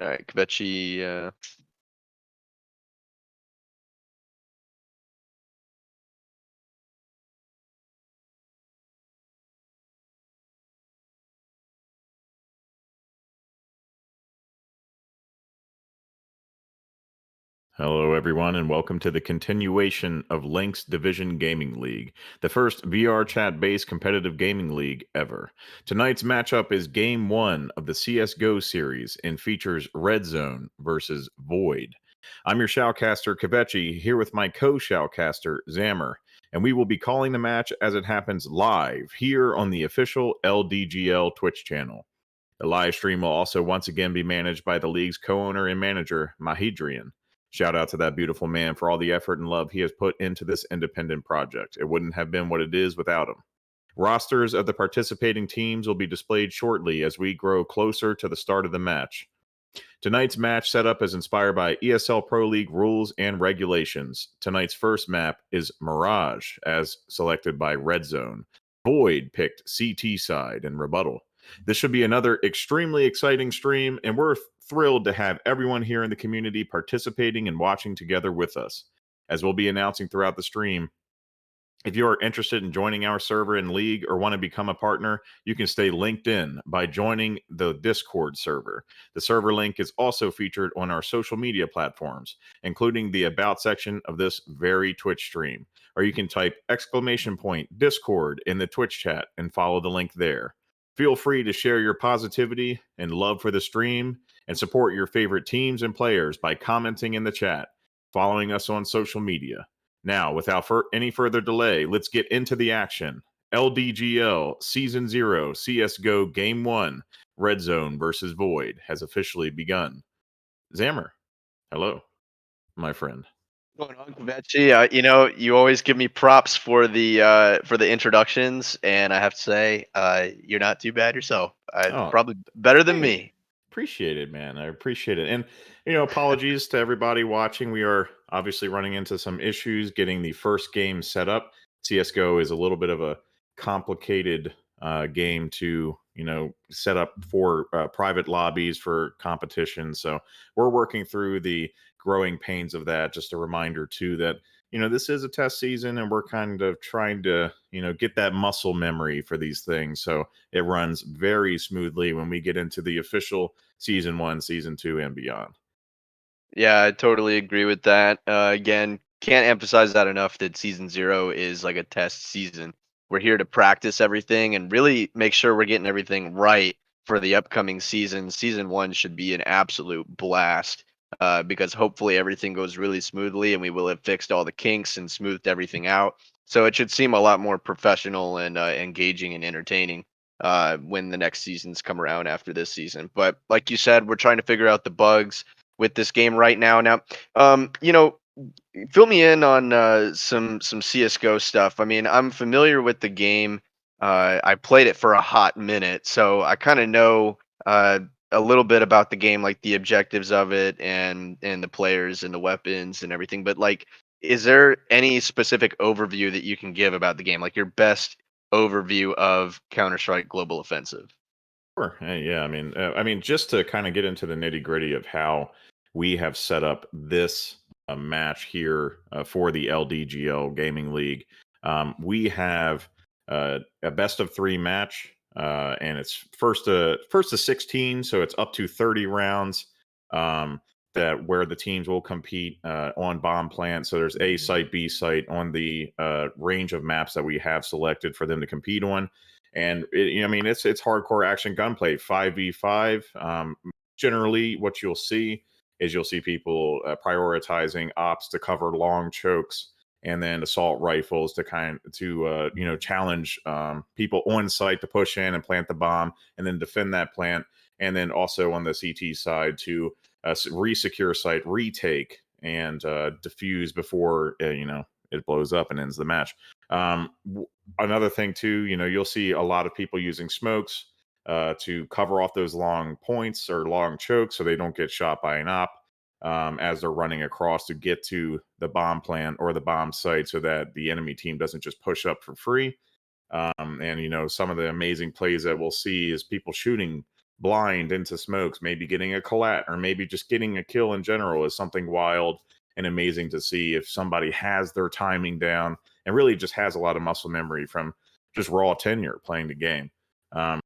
All right, Kvechi, Hello, everyone, and welcome to the continuation of LHYNX Division Gaming League, the first VR chat-based competitive gaming league ever. Tonight's matchup is Game 1 of the CSGO series and features Red Zone versus Void. I'm your shoutcaster, Kvechi, here with my co-shoutcaster, Zammer, and we will be calling the match as it happens live here on the official LDGL Twitch channel. The live stream will also once again be managed by the league's co-owner and manager, Mahidrian. Shout out to that beautiful man for all the effort and love he has put into this independent project. It wouldn't have been what it is without him. Rosters of the participating teams will be displayed shortly as we grow closer to the start of the match. Tonight's match setup is inspired by ESL Pro League rules and regulations. Tonight's first map is Mirage, as selected by Red Zone. Void picked CT side in rebuttal. This should be another extremely exciting stream, and we're thrilled to have everyone here in the community participating and watching together with us. As we'll be announcing throughout the stream, if you are interested in joining our server and league or want to become a partner, you can stay linked in by joining the Discord server. The server link is also featured on our social media platforms, including the About section of this very Twitch stream. Or you can type !Discord in the Twitch chat and follow the link there. Feel free to share your positivity and love for the stream and support your favorite teams and players by commenting in the chat, following us on social media. Now, without any further delay, let's get into the action. LDGL Season 0 CSGO Game 1 Red Zone versus Void has officially begun. Zammer, hello, my friend. going on, Kvechi? You always give me props for the introductions, and I have to say, you're not too bad yourself. Probably better than me. Appreciate it, man. I appreciate it. And, apologies to everybody watching. We are obviously running into some issues getting the first game set up. CSGO is a little bit of a complicated game to, set up for private lobbies for competition. So we're working through the growing pains of that. Just a reminder too that this is a test season, and we're kind of trying to get that muscle memory for these things, so it runs very smoothly when we get into the official season 1, season 2, and beyond. Yeah, I totally agree with that. Again, can't emphasize that enough that season zero is like a test season. We're here to practice everything and really make sure we're getting everything right for the upcoming season. Season one should be an absolute blast because hopefully everything goes really smoothly and we will have fixed all the kinks and smoothed everything out. So it should seem a lot more professional and engaging and entertaining when the next seasons come around after this season. But like you said, we're trying to figure out the bugs with this game right now. Now, you know, fill me in on some CS:GO stuff. I mean, I'm familiar with the game. I played it for a hot minute, so I kind of know a little bit about the game, like the objectives of it, and the players and the weapons and everything. But like, is there any specific overview that you can give about the game, like your best overview of Counter Strike Global Offensive? Sure. Yeah. I mean, just to kind of get into the nitty gritty of how we have set up this match here for the LDGL Gaming League. We have a best of 3 match, and it's first to 16, so it's up to 30 rounds. Um, that where the teams will compete on bomb plant. So there's A site, B site on the range of maps that we have selected for them to compete on, and it's hardcore action gunplay, 5v5. Generally what you'll see is you'll see people prioritizing ops to cover long chokes, and then assault rifles to challenge people on site to push in and plant the bomb and then defend that plant, and then also on the CT side to re-secure site, retake, and defuse before it blows up and ends the match. Another thing too, you'll see a lot of people using smokes to cover off those long points or long chokes so they don't get shot by an op as they're running across to get to the bomb plant or the bomb site, so that the enemy team doesn't just push up for free. And some of the amazing plays that we'll see is people shooting blind into smokes, maybe getting a collat or maybe just getting a kill in general is something wild and amazing to see if somebody has their timing down and really just has a lot of muscle memory from just raw tenure playing the game. Um,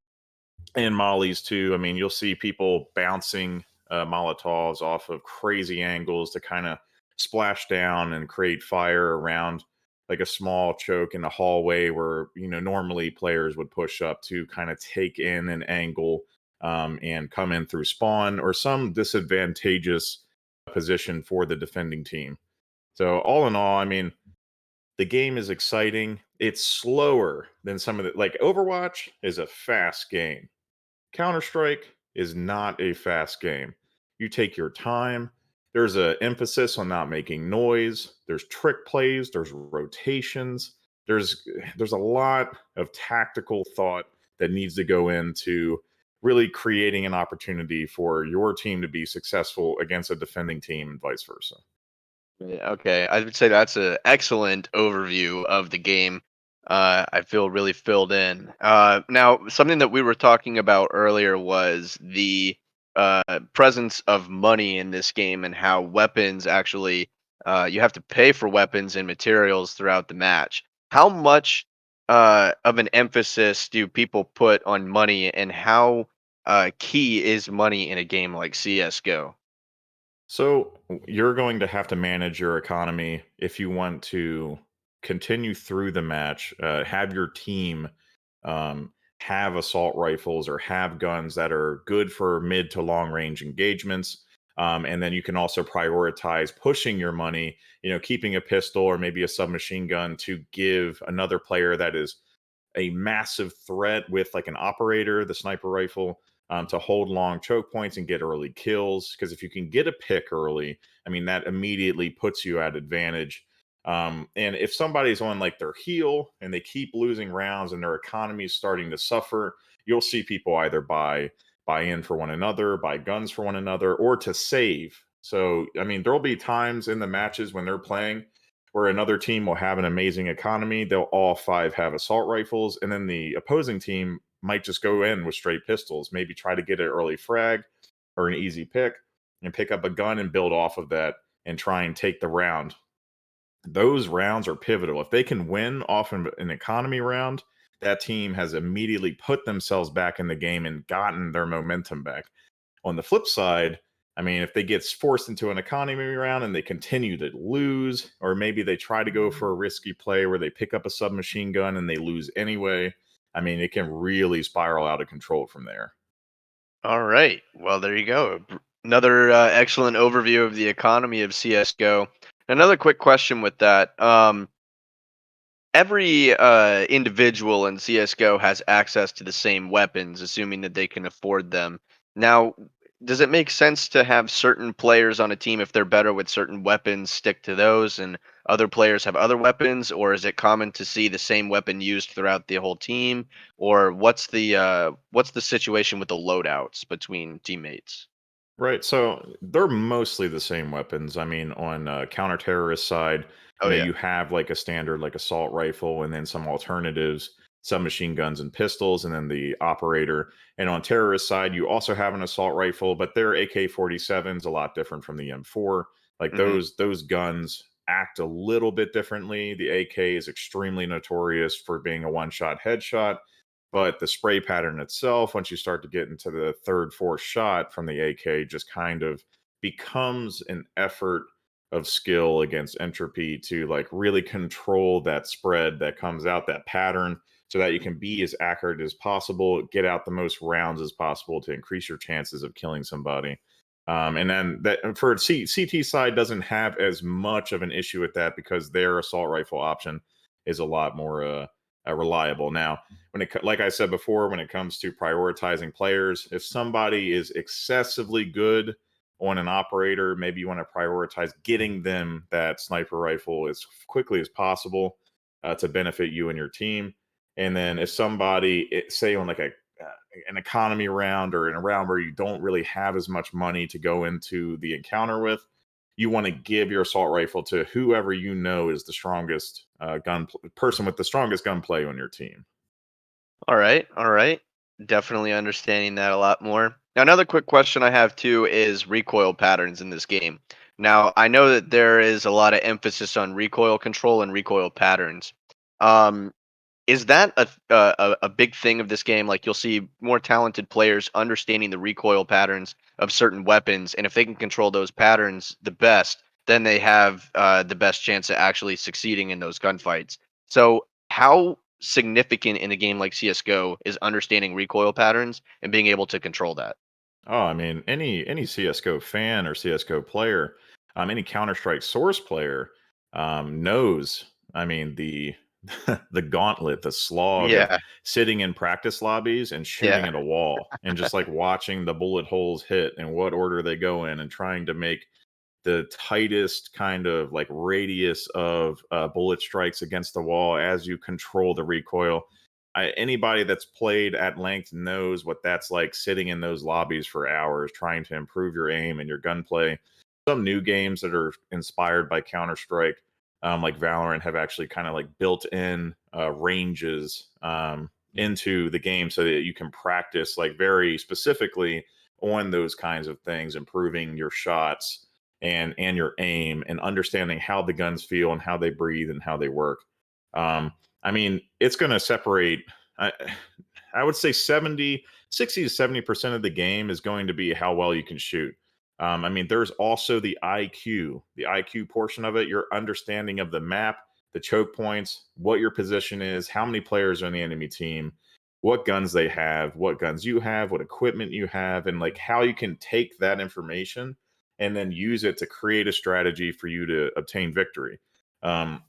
and mollies too. I mean, you'll see people bouncing Molotovs off of crazy angles to kind of splash down and create fire around like a small choke in a hallway where normally players would push up to kind of take in an angle and come in through spawn or some disadvantageous position for the defending team. So all in all, I mean, the game is exciting. It's slower than some of the like Overwatch is a fast game. Counter Strike is not a fast game. You take your time. There's an emphasis on not making noise. There's trick plays. There's rotations. There's a lot of tactical thought that needs to go into really creating an opportunity for your team to be successful against a defending team and vice versa. Yeah, okay, I would say that's an excellent overview of the game. I feel really filled in. Now, something that we were talking about earlier was the presence of money in this game and how weapons actually, you have to pay for weapons and materials throughout the match. How much of an emphasis do people put on money, and how key is money in a game like CS:GO? So you're going to have to manage your economy if you want to continue through the match. Have your team um, have assault rifles or have guns that are good for mid to long range engagements. And then you can also prioritize pushing your money, keeping a pistol or maybe a submachine gun to give another player that is a massive threat with like an operator, the sniper rifle, to hold long choke points and get early kills. Because if you can get a pick early, I mean, that immediately puts you at advantage. And if somebody's on like their heel and they keep losing rounds and their economy is starting to suffer, you'll see people either buy in for one another, buy guns for one another, or to save. So, I mean, there'll be times in the matches when they're playing where another team will have an amazing economy. They'll all 5 have assault rifles, and then the opposing team might just go in with straight pistols, maybe try to get an early frag or an easy pick and pick up a gun and build off of that and try and take the round. Those rounds are pivotal. If they can win off an economy round, that team has immediately put themselves back in the game and gotten their momentum back. On the flip side, I mean, if they get forced into an economy round and they continue to lose, or maybe they try to go for a risky play where they pick up a submachine gun and they lose anyway, I mean, it can really spiral out of control from there. All right. Well, there you go. Another excellent overview of the economy of CS:GO. Another quick question with that. Every individual in CS:GO has access to the same weapons, assuming that they can afford them. Now, does it make sense to have certain players on a team if they're better with certain weapons, stick to those, and other players have other weapons, or is it common to see the same weapon used throughout the whole team, or what's the situation with the loadouts between teammates? Right. So they're mostly the same weapons. I mean, on counter-terrorist side, Oh yeah. you have like a standard like assault rifle and then some alternatives, submachine guns and pistols, and then the operator. And on terrorist side, you also have an assault rifle, but their AK-47's a lot different from the M4. Like Hmm. those guns act a little bit differently. The AK is extremely notorious for being a one-shot headshot, but the spray pattern itself, once you start to get into the third, fourth shot from the AK, just kind of becomes an effort of skill against entropy to like really control that spread that comes out, that pattern, so that you can be as accurate as possible, get out the most rounds as possible to increase your chances of killing somebody. And then that for CT side doesn't have as much of an issue with that because their assault rifle option is a lot more reliable. Now, like I said before, when it comes to prioritizing players, if somebody is excessively good on an operator, maybe you want to prioritize getting them that sniper rifle as quickly as possible to benefit you and your team. And then if somebody, say on like an economy round or in a round where you don't really have as much money to go into the encounter with, you want to give your assault rifle to whoever you know is the strongest person with the strongest gunplay on your team. All right, all right. Definitely understanding that a lot more. Now, another quick question I have too is recoil patterns in this game. Now, I know that there is a lot of emphasis on recoil control and recoil patterns. Um, is that a big thing of this game? Like you'll see more talented players understanding the recoil patterns of certain weapons, and if they can control those patterns the best, then they have the best chance of actually succeeding in those gunfights. So, how significant in a game like CS:GO is understanding recoil patterns and being able to control that? Oh, I mean, any CS:GO fan or CS:GO player, any Counter Strike Source player, knows. I mean, the the gauntlet, the slog of Yeah, sitting in practice lobbies and shooting yeah. at a wall, and just like watching the bullet holes hit and what order they go in, and trying to make the tightest kind of like radius of bullet strikes against the wall as you control the recoil. Anybody that's played at length knows what that's like sitting in those lobbies for hours trying to improve your aim and your gunplay. Some new games that are inspired by Counter Strike, like Valorant, have actually kind of like built in ranges into the game so that you can practice like very specifically on those kinds of things, improving your shots and your aim and understanding how the guns feel and how they breathe and how they work. Um, I mean, it's going to separate. I, I would say 60 to 70% of the game is going to be how well you can shoot. I mean, there's also the IQ portion of it, your understanding of the map, the choke points, what your position is, how many players are on the enemy team, what guns they have, what guns you have, what equipment you have, and like how you can take that information and then use it to create a strategy for you to obtain victory. Um,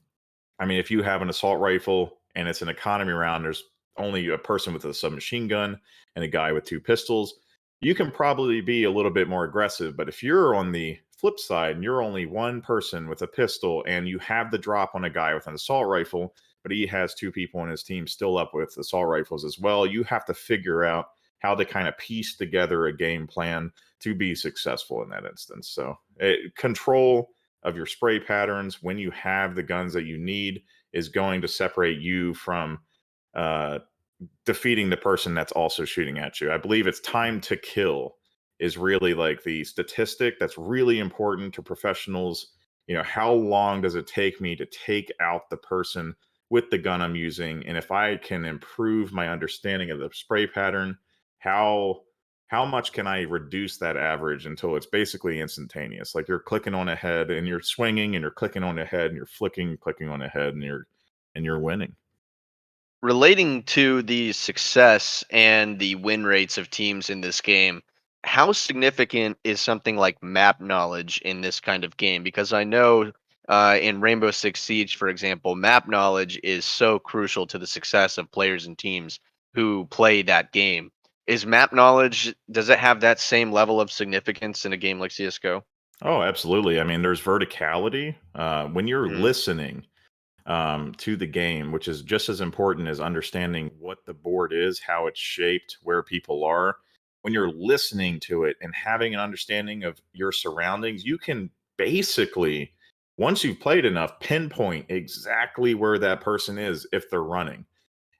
I mean, if you have an assault rifle and it's an economy round, there's only a person with a submachine gun and a guy with two pistols. You can probably be a little bit more aggressive. But if you're on the flip side and you're only one person with a pistol and you have the drop on a guy with an assault rifle, but he has two people on his team still up with assault rifles as well, you have to figure out how to kind of piece together a game plan to be successful in that instance. So, control of your spray patterns when you have the guns that you need is going to separate you from defeating the person that's also shooting at you. I believe it's time to kill is really like the statistic that's really important to professionals. How long does it take me to take out the person with the gun I'm using? And if I can improve my understanding of the spray pattern, how how much can I reduce that average until it's basically instantaneous? Like you're clicking on a head and you're swinging and you're clicking on a head and you're clicking on a head and you're winning. Relating to the success and the win rates of teams in this game, how significant is something like map knowledge in this kind of game? Because I know in Rainbow Six Siege, for example, map knowledge is so crucial to the success of players and teams who play that game. Is map knowledge, does it have that same level of significance in a game like CSGO? Oh, absolutely. I mean, there's verticality. When you're Hmm. listening to the game, which is just as important as understanding what the board is, how it's shaped, where people are. When you're listening to it and having an understanding of your surroundings, you can basically, once you've played enough, pinpoint exactly where that person is if they're running.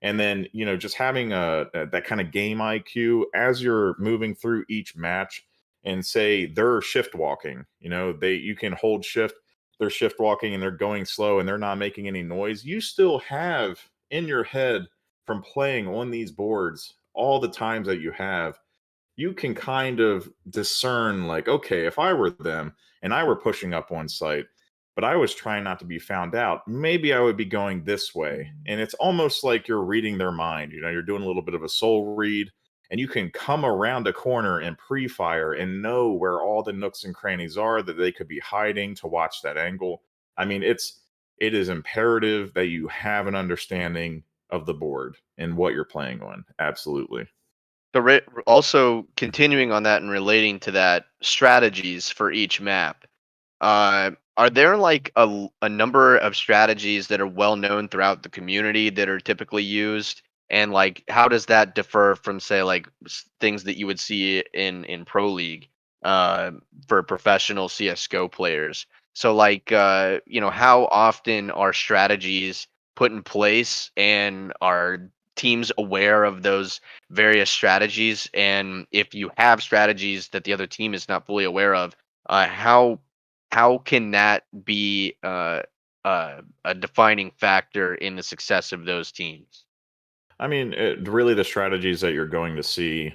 And then, just having that kind of game IQ as you're moving through each match, and say they're shift walking, you can hold shift, they're shift walking and they're going slow and they're not making any noise. You still have in your head from playing on these boards all the times that you can kind of discern, like, okay, if I were them and I were pushing up on site, but I was trying not to be found out, maybe I would be going this way. And it's almost like you're reading their mind. You're doing a little bit of a soul read, and you can come around a corner and pre-fire and know where all the nooks and crannies are that they could be hiding to watch that angle. I mean, it is imperative that you have an understanding of the board and what you're playing on. Absolutely. So also continuing on that and relating to that, strategies for each map. Are there like a number of strategies that are well known throughout the community that are typically used? And like, how does that differ from, say, like things that you would see in Pro League uh, for professional CS:GO players? So, like, how often are strategies put in place, and are teams aware of those various strategies? And if you have strategies that the other team is not fully aware of, how can that be a defining factor in the success of those teams? I mean, really, the strategies that you're going to see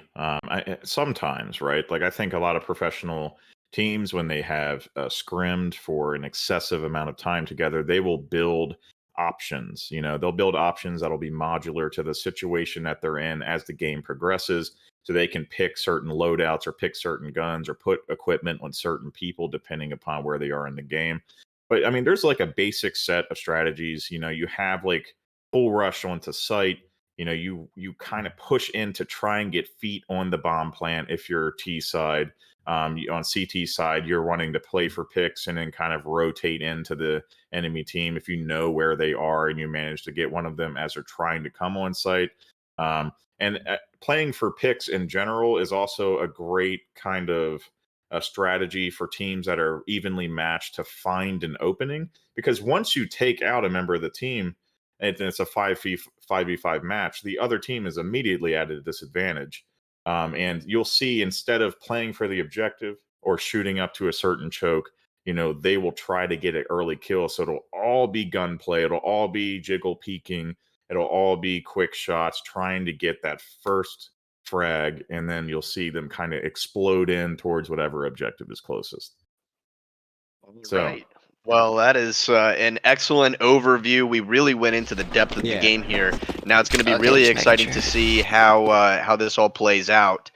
sometimes, right? Like, I think a lot of professional teams, when they have scrimmed for an excessive amount of time together, they will build options. They'll build options that'll be modular to the situation that they're in as the game progresses. So they can pick certain loadouts or pick certain guns or put equipment on certain people depending upon where they are in the game. But I mean, there's like a basic set of strategies. You have like full rush onto site. You kind of push in to try and get feet on the bomb plant if you're T side. On CT side, you're wanting to play for picks and then kind of rotate into the enemy team if you know where they are and you manage to get one of them as they're trying to come on site. And playing for picks in general is also a great kind of a strategy for teams that are evenly matched to find an opening, because once you take out a member of the team, and it's a 5v5 match, the other team is immediately at a disadvantage. And you'll see, instead of playing for the objective or shooting up to a certain choke, they will try to get an early kill. So it'll all be gunplay, it'll all be jiggle peeking, it'll all be quick shots, trying to get that first frag, and then you'll see them kind of explode in towards whatever objective is closest. All So, right. Well, that is an excellent overview. We really went into the depth of the Yeah. game here. Now it's going to be Okay, really just making exciting sure. to see how this all plays out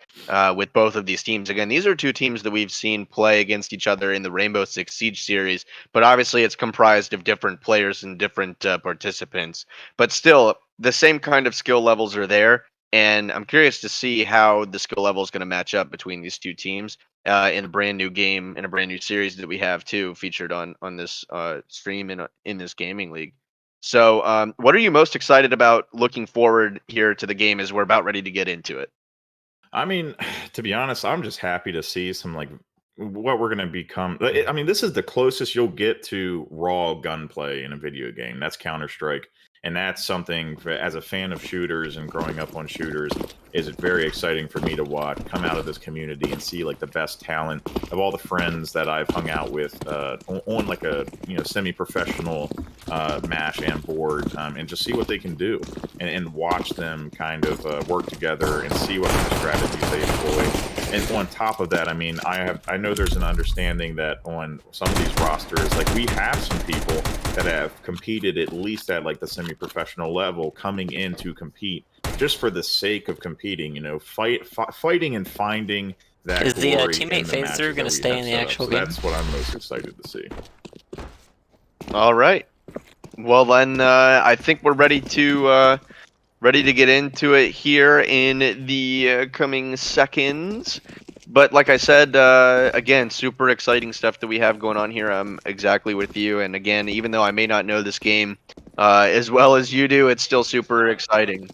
with both of these teams. Again, these are two teams that we've seen play against each other in the Rainbow Six Siege series, but obviously it's comprised of different players and different participants. But still, the same kind of skill levels are there, and I'm curious to see how the skill level is going to match up between these two teams in a brand new game, in a brand new series that we have too, featured on this stream in this gaming league. So, what are you most excited about looking forward here to the game as we're about ready to get into it? I mean, to be honest, I'm just happy to see some like what we're going to become. I mean, this is the closest you'll get to raw gunplay in a video game. That's Counter Strike. And that's something, as a fan of shooters and growing up on shooters, is very exciting for me to watch, come out of this community and see like the best talent of all the friends that I've hung out with on like a semi-professional mash and board, and just see what they can do, and watch them kind of work together and see what kind of strategies they employ. And on top of that, I mean, I know there's an understanding that on some of these rosters, like we have some people that have competed at least at like the semi-professional level coming in to compete just for the sake of competing, fighting and finding that Is the glory teammate in the phase through matches going to that we stay have in the set up. actual So game? that's what I'm most excited to see. All right. Well then, I think we're ready to get into it here in the coming seconds. But like I said, again, super exciting stuff that we have going on here. I'm exactly with you. And again, even though I may not know this game as well as you do, it's still super exciting.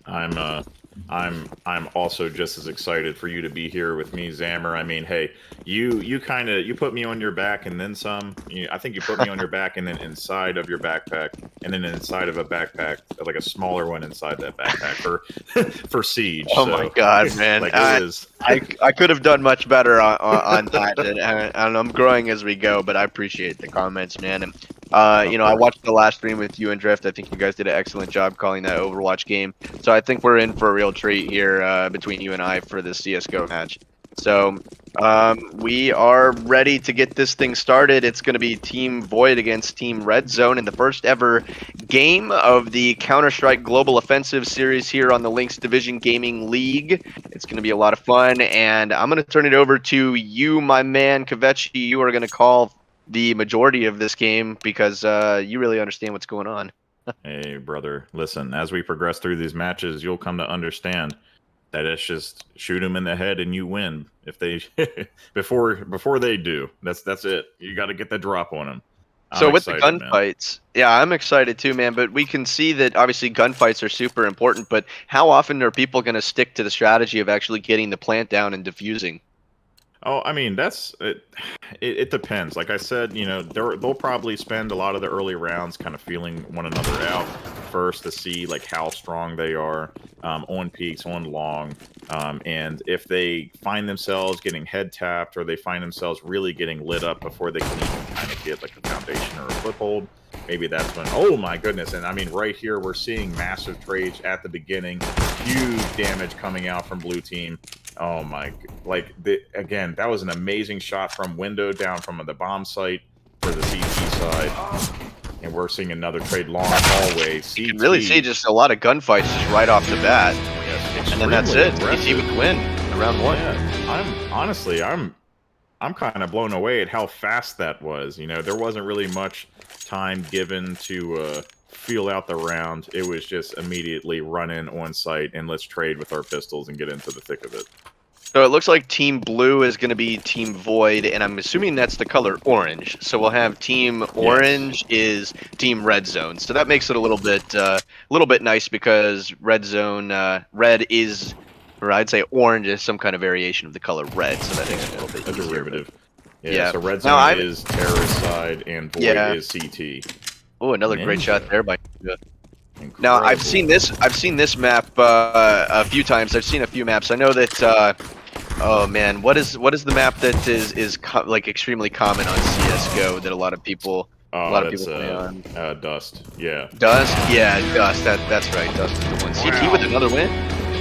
I'm also just as excited for you to be here with me, Zammer. I mean, hey, you put me on your back and then some. I think you put me on your back and then inside of your backpack, and then inside of a backpack, like a smaller one inside that backpack for Siege. Oh my God, man! Like it was. I could have done much better on that, and I'm growing as we go. But I appreciate the comments, man. And I watched the last stream with you and Drift. I think you guys did an excellent job calling that Overwatch game. So I think we're in for a real treat here between you and I for this CS:GO match. So we are ready to get this thing started. It's going to be Team Void against Team Red Zone in the first ever game of the Counter-Strike Global Offensive series here on the LHYNX Division Gaming League. It's going to be a lot of fun, and I'm going to turn it over to you, my man, Kvechi. You are going to call the majority of this game because you really understand what's going on. Hey, brother, listen, as we progress through these matches, you'll come to understand that it's just shoot them in the head and you win. If they before they do, that's it. You got to get the drop on them. So with the gunfights, yeah, I'm excited too, man. But we can see that obviously gunfights are super important. But how often are people going to stick to the strategy of actually getting the plant down and defusing? Oh, I mean, that's it. It depends. Like I said, they'll probably spend a lot of the early rounds kind of feeling one another out first to see like how strong they are on peaks, on long, and if they find themselves getting head tapped or they find themselves really getting lit up before they can even kind of get like a foundation or a foothold, maybe that's when. Oh my goodness! And I mean, right here we're seeing massive trades at the beginning, huge damage coming out from blue team. Oh my, again, that was an amazing shot from window down from the bomb site for the CT side. And we're seeing another trade long hallway. CT. You can really see just a lot of gunfights just right off the bat. Yes, and then that's it. CT with the win in round one. Yeah, I'm kind of blown away at how fast that was. There wasn't really much time given to feel out the round. It was just immediately run in on site and let's trade with our pistols and get into the thick of it. So it looks like Team Blue is going to be Team Void, and I'm assuming that's the color orange. So we'll have Team Orange is Team Red Zone. So that makes it a little bit nice because Red Zone, red is, or I'd say orange is some kind of variation of the color red. So that makes it a little bit easier. Derivative. Yeah. So Red Zone is terrorist side and Void is CT. Oh, another great shot there by. Now I've seen this map a few times. I've seen a few maps. I know that. Oh man, what is the map that is like extremely common on CS:GO that a lot of people play on? Dust. Yeah. Dust. Yeah, Dust. That's right. Dust is the one. Wow. CT with another win.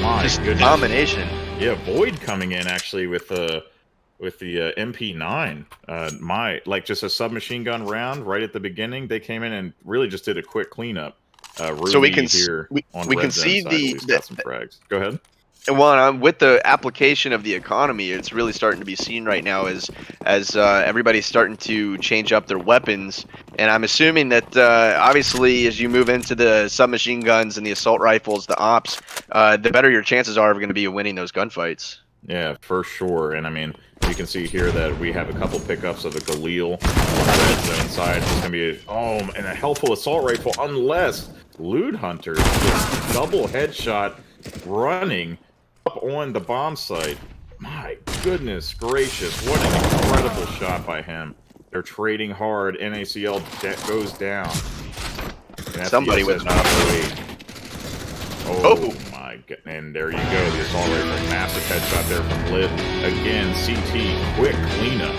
My Just goodness. domination. Yeah, Void coming in actually with the MP9. Just a submachine gun round right at the beginning. They came in and really just did a quick cleanup. So we can we can see got some frags. Go ahead. Well, with the application of the economy, it's really starting to be seen right now as everybody's starting to change up their weapons. And I'm assuming that obviously as you move into the submachine guns and the assault rifles, the ops, the better your chances are of going to be winning those gunfights. Yeah, for sure. And I mean, you can see here that we have a couple pickups of the Galil on the red zone side. It's going to be and a helpful assault rifle, unless Loot Hunter just double headshot running up on the bomb site. My goodness gracious, what an incredible shot by him. They're trading hard. NACL goes down. Somebody with an off. Oh my god. And there you go. The assault rifle. Massive headshot there from Lid. Again, CT. Quick cleanup.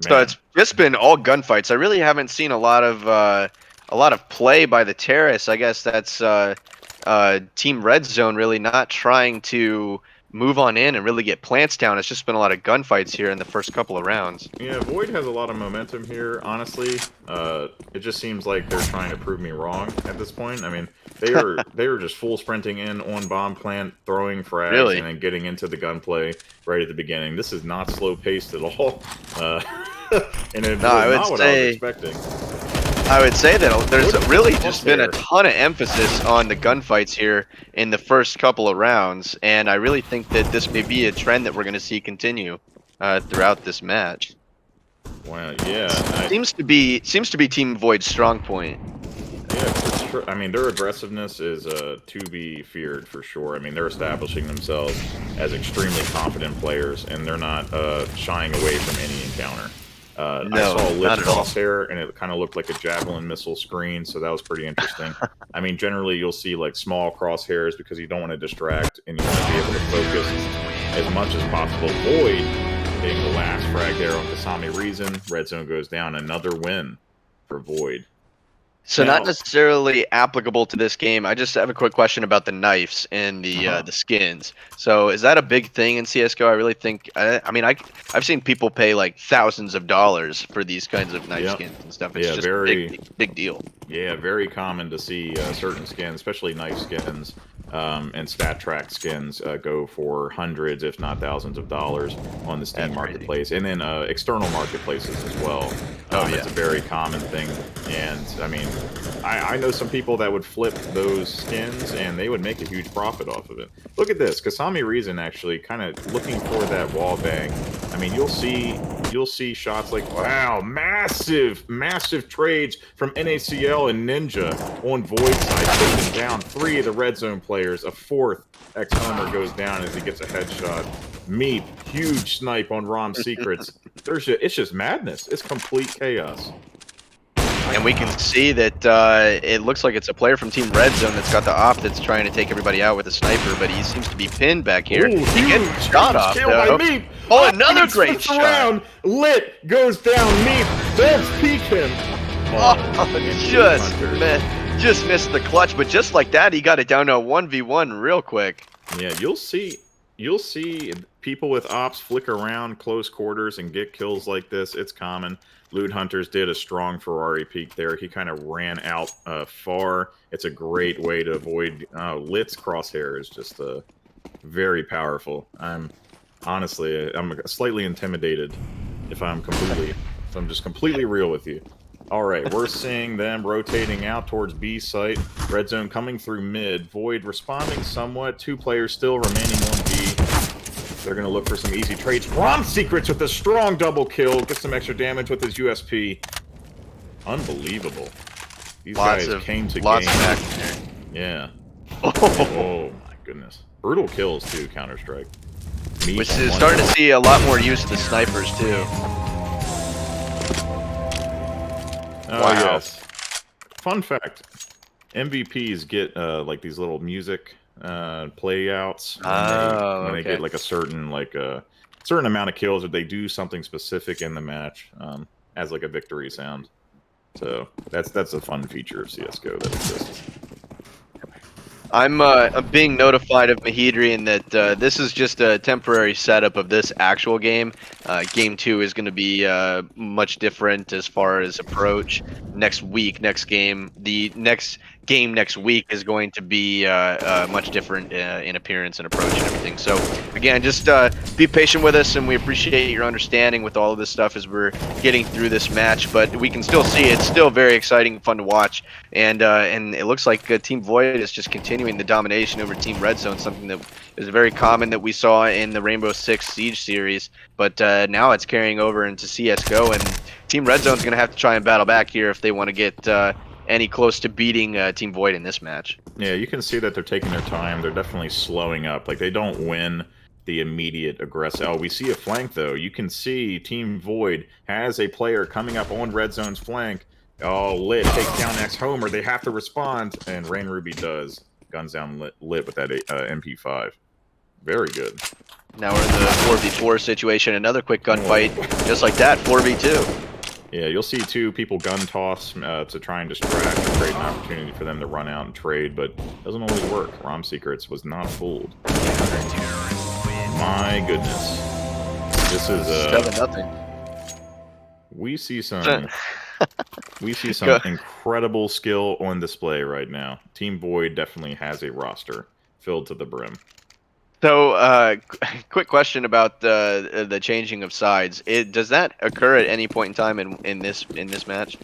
So it's just been all gunfights. I really haven't seen a lot of play by the terrorists. I guess that's Team Red Zone really not trying to move on in and really get plants down. It's just been a lot of gunfights here in the first couple of rounds. Yeah, Void has a lot of momentum here, honestly. It just seems like they're trying to prove me wrong at this point. I mean, they were just full sprinting in on bomb plant, throwing frags, Really? and then getting into the gunplay right at the beginning. This is not slow paced at all. And it was not what I was expecting. I would say that there's really just been a ton of emphasis on the gunfights here in the first couple of rounds, and I really think that this may be a trend that we're going to see continue throughout this match. Wow, yeah. Seems to be Team Void's strong point. Yeah, for sure. I mean, their aggressiveness is to be feared for sure. I mean, they're establishing themselves as extremely confident players, and they're not shying away from any encounter. No, I saw a Lit crosshair, and it kind of looked like a javelin missile screen, so that was pretty interesting. I mean, generally, you'll see like small crosshairs because you don't want to distract, and you want to be able to focus as much as possible. Void being the last frag there on Kasami Reason. Red Zone goes down. Another win for Void. So not necessarily applicable to this game. I just have a quick question about the knives and the skins. So is that a big thing in CS:GO? I really think. I mean, I've seen people pay like thousands of dollars for these kinds of knife skins and stuff. It's just a big deal. Yeah, very common to see certain skins, especially knife skins and stat track skins, go for hundreds, if not thousands of dollars on the Steam marketplace, and then external marketplaces as well. It's a very common thing, and I mean, I know some people that would flip those skins, and they would make a huge profit off of it. Look at this, Kasami Reason actually kind of looking for that wall bang. I mean, you'll see shots like, wow, massive trades from NACL and Ninja on Void side, taking down 3 of the Red Zone players. A 4th X-Homer goes down as he gets a headshot. Meep, huge snipe on ROM Secrets. It's just madness. It's complete chaos. And we can see that it looks like it's a player from Team Red Zone that's got the op that's trying to take everybody out with a sniper, but he seems to be pinned back here. Ooh, he gets shot off, though. Oh, another great shot. Around. Lit goes down. Meep does peek him. Just missed the clutch, but just like that, he got it down to a 1v1 real quick. Yeah, you'll see people with ops flick around close quarters and get kills like this. It's common. Loot Hunters did a strong Ferrari peek there. He kind of ran out far. It's a great way to avoid Lit's crosshair is just very powerful. I'm slightly intimidated if I'm just completely real with you. All right, we're seeing them rotating out towards B site. Red Zone coming through mid. Void responding somewhat. 2 players still remaining on B. They're going to look for some easy trades. ROM Secrets with a strong double kill. Get some extra damage with his USP. Unbelievable. These guys came to game. Of action there. Yeah. Oh my goodness. Brutal kills too, Counter-Strike. Which is starting to see a lot more use of the snipers too. Wow. Yes. Fun fact. MVPs get like these little music playouts when they get like a certain amount of kills, or they do something specific in the match as like a victory sound. So that's a fun feature of CS:GO that exists. I'm being notified of Mahedrian that this is just a temporary setup of this actual game. Game 2 is going to be much different as far as approach. Next game, the next game next week is going to be much different in appearance and approach and everything. So again, just be patient with us, and we appreciate your understanding with all of this stuff as we're getting through this match. But we can still see it's still very exciting, fun to watch, and it looks like Team Void is just continuing the domination over Team Red Zone, something that is very common that we saw in the Rainbow Six Siege series, but now it's carrying over into CS:GO, and Team Red Zone's going to have to try and battle back here if they want to get any close to beating Team Void in this match. Yeah, you can see that they're taking their time. They're definitely slowing up. Like, they don't win the immediate aggressive. Oh, we see a flank, though. You can see Team Void has a player coming up on Red Zone's flank. Oh, Lit takes down X Homer. They have to respond, and Rain Ruby does. Guns down Lit with that MP5. Very good. Now we're in the 4v4 situation. Another quick gunfight, just like that, 4v2. Yeah, you'll see two people gun toss to try and distract and create an opportunity for them to run out and trade, but it doesn't always work. ROM Secrets was not fooled. My goodness. This is 7-0. We see some incredible skill on display right now. Team Void definitely has a roster filled to the brim. So, quick question about the changing of sides. Does that occur at any point in time in this match?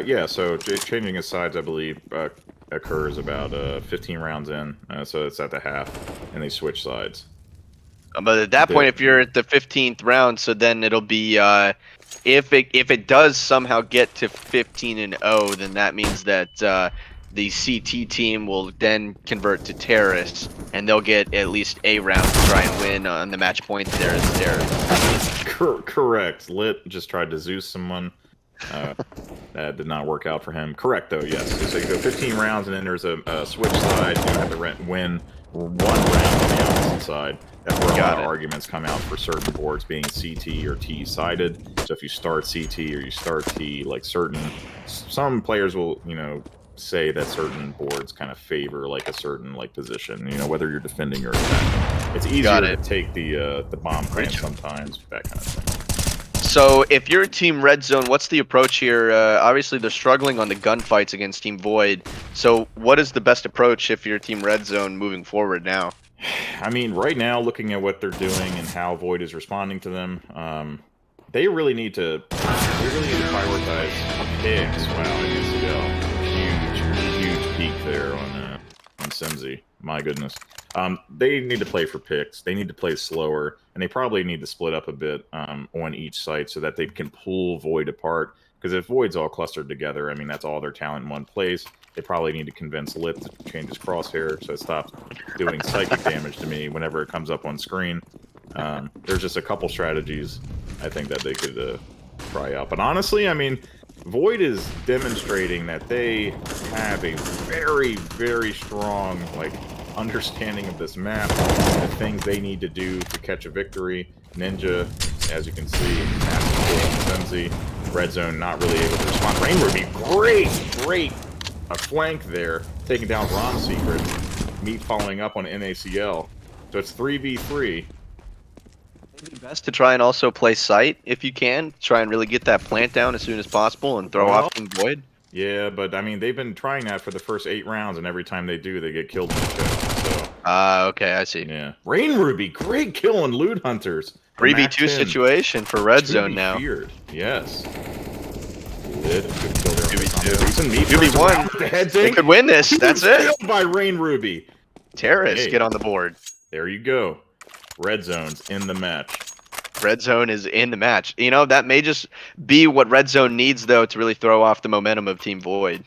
Yeah. So changing of sides, I believe, occurs about 15 rounds in. So it's at the half, and they switch sides. But at that point, if you're at the 15th round, so then it'll be if it does somehow get to 15-0, then that means that the CT team will then convert to terrorists, and they'll get at least a round to try and win on the match point there as terrorists. Correct. Lit just tried to Zeus someone. That did not work out for him. Correct, though, yes. So you go 15 rounds, and then there's a switch side. You have to win one round on the opposite side. That's where a lot of arguments come out for certain boards being CT or T sided. So if you start CT or you start T, like some players will, say that certain boards kind of favor like a certain position, whether you're defending or attacking. It's easier to take the bomb plant sometimes, that kind of thing. So if you're Team Red Zone, what's the approach here? Obviously they're struggling on the gunfights against Team Void. So what is the best approach if you're Team Red Zone moving forward now? I mean, right now, looking at what they're doing and how Void is responding to them, they really need to prioritize pigs. Wow, huge peak there on Simsy. My goodness. They need to play for picks. They need to play slower, and they probably need to split up a bit on each site so that they can pull Void apart. Because if Void's all clustered together, I mean, that's all their talent in one place. They probably need to convince Lit to change his crosshair so it stops doing psychic damage to me whenever it comes up on screen. There's just a couple strategies I think that they could try out. But honestly, I mean, Void is demonstrating that they have a very, very strong, understanding of this map, the things they need to do to catch a victory. Ninja, as you can see, Sensi, Red Zone not really able to respond. Rain Ruby, great a flank there, taking down ROM Secret. Meat following up on NACL. So it's 3v3. It'd be best to try and also play sight if you can. Try and really get that plant down as soon as possible and throw off Team Void. Yeah, but I mean, they've been trying that for the first 8 rounds, and every time they do, they get killed in the chest. So. Okay, I see. Yeah. Rain Ruby, great kill on Loot Hunters. 3v2 situation for Red Zone now. Feared. Yes. Good kill there. 2v1. They could win this. That's it. Killed by Rain Ruby. Terrorists get on the board. There you go. Red Zone's in the match. Red Zone is in the match. That may just be what Red Zone needs, though, to really throw off the momentum of Team Void.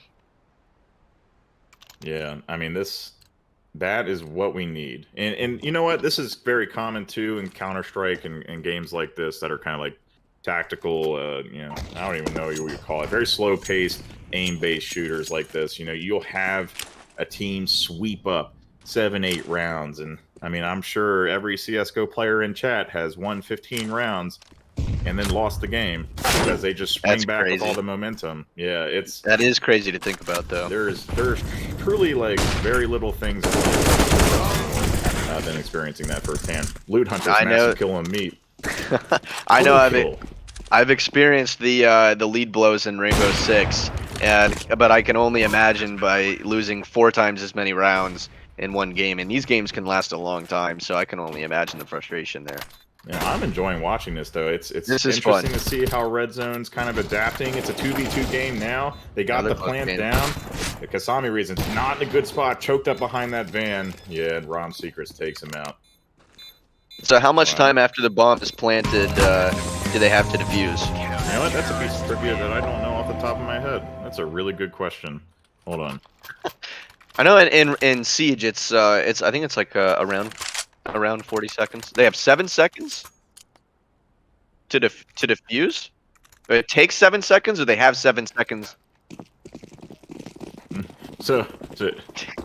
Yeah, I mean, that is what we need. And you know what? This is very common, too, in Counter-Strike and games like this that are kind of like tactical, I don't even know what you call it. Very slow-paced, aim-based shooters like this. You'll have a team sweep up 7-8 rounds, and I mean, I'm sure every CSGO player in chat has won 15 rounds and then lost the game because they just swing back with all the momentum. Yeah, that is crazy to think about, though. There's truly very little things than experiencing that firsthand. Loot Hunter's massive kill on Meat. I know. I've experienced the lead blows in Rainbow Six, but I can only imagine by losing 4 times as many rounds in one game, and these games can last a long time, so I can only imagine the frustration there. Yeah, I'm enjoying watching this, though. It's interesting to see how Red Zone's kind of adapting. It's a 2v2 game now. They got the plant down. The Kasami reason's not in a good spot, choked up behind that van. Yeah, and ROM Secrets takes him out. So how much time after the bomb is planted do they have to defuse? You know what? That's a piece of trivia that I don't know off the top of my head. That's a really good question. Hold on. I know in Siege it's I think it's like around around 40 seconds. They have 7 seconds to defuse. It takes 7 seconds, or they have 7 seconds. So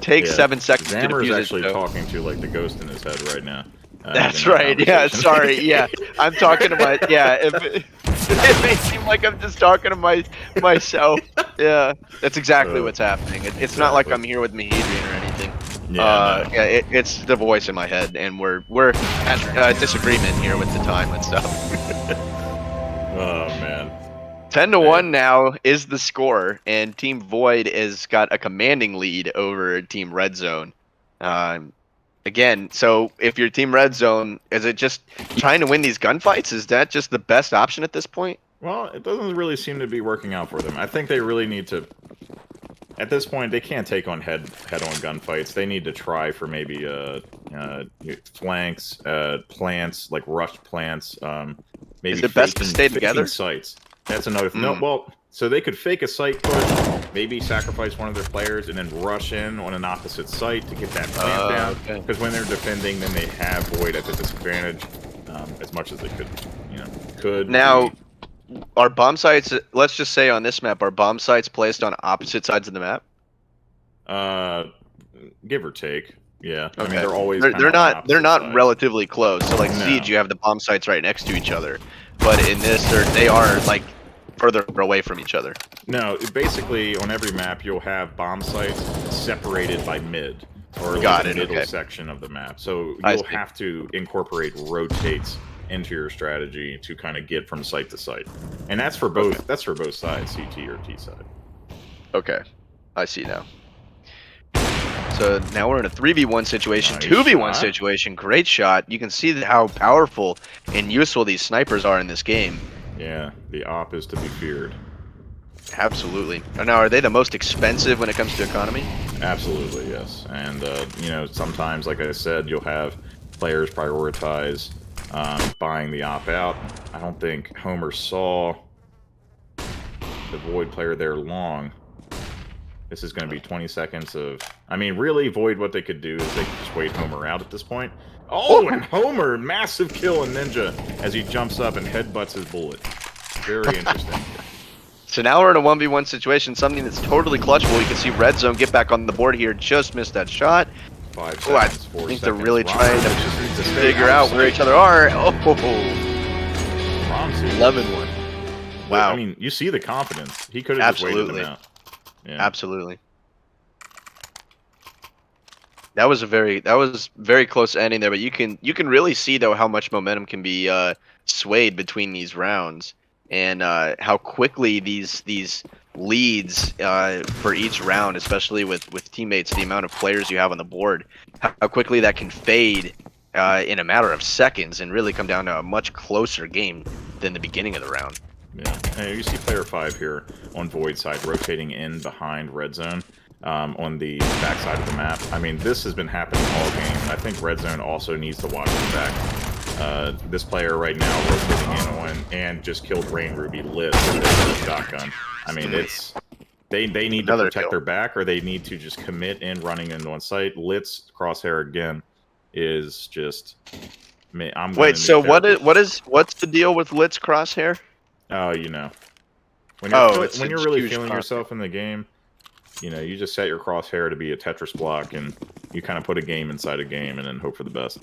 Takes yeah, 7 seconds to Zammer's defuse actually it. So. talking to like the ghost in his head right now. That's right. Yeah. Sorry. Yeah. I'm talking to my. Yeah. It may seem like I'm just talking to myself. Yeah. That's exactly what's happening. It's not like I'm here with Mahedrian or anything. Yeah. No. Yeah. It's the voice in my head, and we're at disagreement here with the time and stuff. Oh man. 10-1 now is the score, and Team Void has got a commanding lead over Team Red Zone. Again, so if you're Team Red Zone, is it just trying to win these gunfights? Is that just the best option at this point? Well, it doesn't really seem to be working out for them. I think they really need to. At this point, they can't take on head-on gunfights. They need to try for maybe flanks, plants, like rushed plants. Maybe is it best to stay together? Sites. That's another. No, well, so they could fake a site push, maybe sacrifice one of their players, and then rush in on an opposite site to get that plant down. Because when they're defending, then they have Void at a disadvantage as much as they could. Now, are bomb sites? Let's just say on this map, are bomb sites placed on opposite sides of the map? Give or take. Yeah. Okay. I mean, they're always they're not sides. relatively close. So like Siege, you have the bomb sites right next to each other, but in this, they are like further away from each other. No, basically on every map you'll have bomb sites separated by mid or like the middle section of the map. So you'll have to incorporate rotates into your strategy to kind of get from site to site, and that's for both. That's for both sides, CT or T side. Okay, I see now. So now we're in a 3v1 situation, Nice 2v1 shot. situation. Great shot. You can see how powerful and useful these snipers are in this game. Yeah, the op is to be feared. Absolutely. Now, are they the most expensive when it comes to economy? Absolutely, yes. And sometimes, like I said, you'll have players prioritize buying the op out. I don't think Homer saw the Void player there long. This is going to be 20 seconds of... I mean, really, Void, what they could do is they could just wait Homer out at this point. Oh, and Homer! Massive kill on Ninja as he jumps up and headbutts his bullet. Very interesting. So now we're in a 1v1 situation, something that's totally clutchable. You can see Red Zone get back on the board here, just missed that shot. 5 seconds, I 4 think seconds. they're really trying to figure out out where each other are. Oh, 11-1. Wow. I mean, you see the confidence. He could have just waited them out. Yeah. Absolutely. That was very close ending there, but you can really see though how much momentum can be swayed between these rounds, and how quickly these leads for each round, especially with teammates, the amount of players you have on the board, how quickly that can fade in a matter of seconds and really come down to a much closer game than the beginning of the round. Yeah, and you see player 5 here on Void side rotating in behind Red Zone on the back side of the map. I mean, this has been happening all game, and I think Red Zone also needs to watch the back. This player right now rotating in on and just killed Rain Ruby lit with a shotgun. I mean, it's they need to protect their back, or they need to just commit in running into on site. Lit's crosshair again is just. Wait, so what's the deal with Lit's crosshair? Oh, when you're really feeling yourself in the game, you just set your crosshair to be a Tetris block, and you kind of put a game inside a game, and then hope for the best.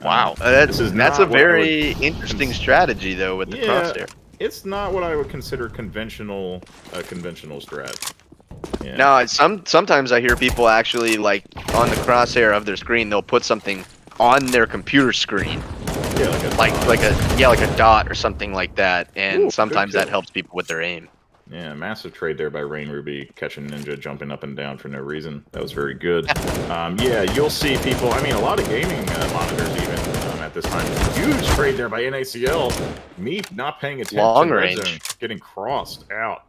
Wow, that's a very interesting strategy though with the crosshair. It's not what I would consider conventional strat. Yeah. Now, sometimes I hear people actually like on the crosshair of their screen, they'll put something on their computer screen. Yeah, like a dot or something like that, and sometimes that helps people with their aim. Yeah, massive trade there by Rain Ruby, catching Ninja, jumping up and down for no reason. That was very good. Yeah, you'll see people, I mean, a lot of gaming monitors even at this time. Huge trade there by NACL. Me not paying attention. Long range. Getting crossed out.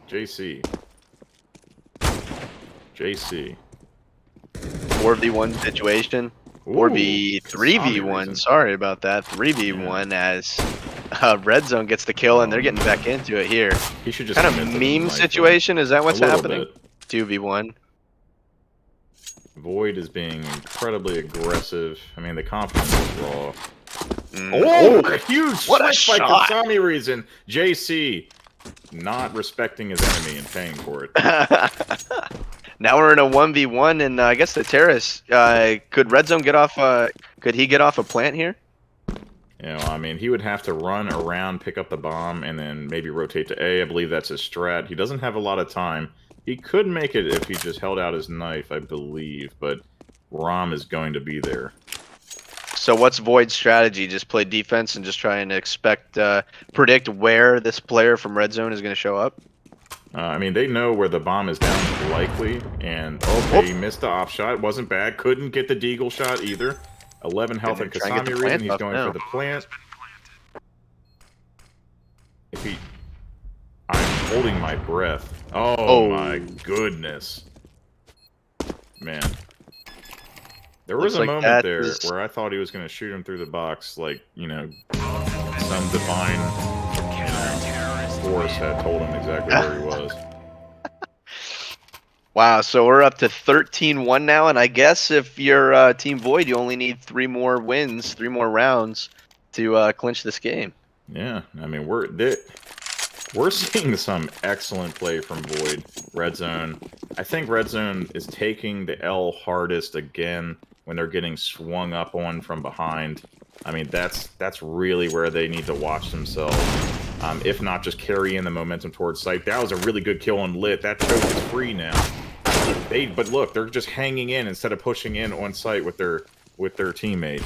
JC. 4v1 situation. 3v1. Sorry about that. 3v1 as Red Zone gets the kill, and they're getting back into it here. He should just kind of meme situation. Is that what's happening? 2v1. Void is being incredibly aggressive. I mean, the confidence is raw. Oh, A huge what a switch by shot! Kasami reason. JC not respecting his enemy and paying for it. Now we're in a 1v1, and I guess the terrace. Could Red Zone get off? Could he get off a plant here? You know, I mean, he would have to run around, pick up the bomb, and then maybe rotate to A. I believe that's his strat. He doesn't have a lot of time. He could make it if he just held out his knife, I believe, but Rom is going to be there. So what's Void's strategy? Just play defense and just try and predict where this player from Red Zone is going to show up? I mean, they know where the bomb is down, likely, and okay, he missed the off shot. Wasn't bad. Couldn't get the deagle shot either. 11 health and Kasami reason. He's going for the plant. If he... I'm holding my breath. Oh my goodness. Man. There was a moment there where I thought he was going to shoot him through the box, like, you know, some divine force had told him exactly where he was. Wow, so we're up to 13-1 now, and I guess if you're Team Void, you only need 3 more wins, 3 more rounds to clinch this game. Yeah, I mean, we're seeing some excellent play from Void. Red Zone. I think Red Zone is taking the L hardest again when they're getting swung up on from behind. I mean, that's really where they need to watch themselves. If not, just carry in the momentum towards site. That was a really good kill on Lit. That choke is free now. But look, they're just hanging in instead of pushing in on site with their teammate.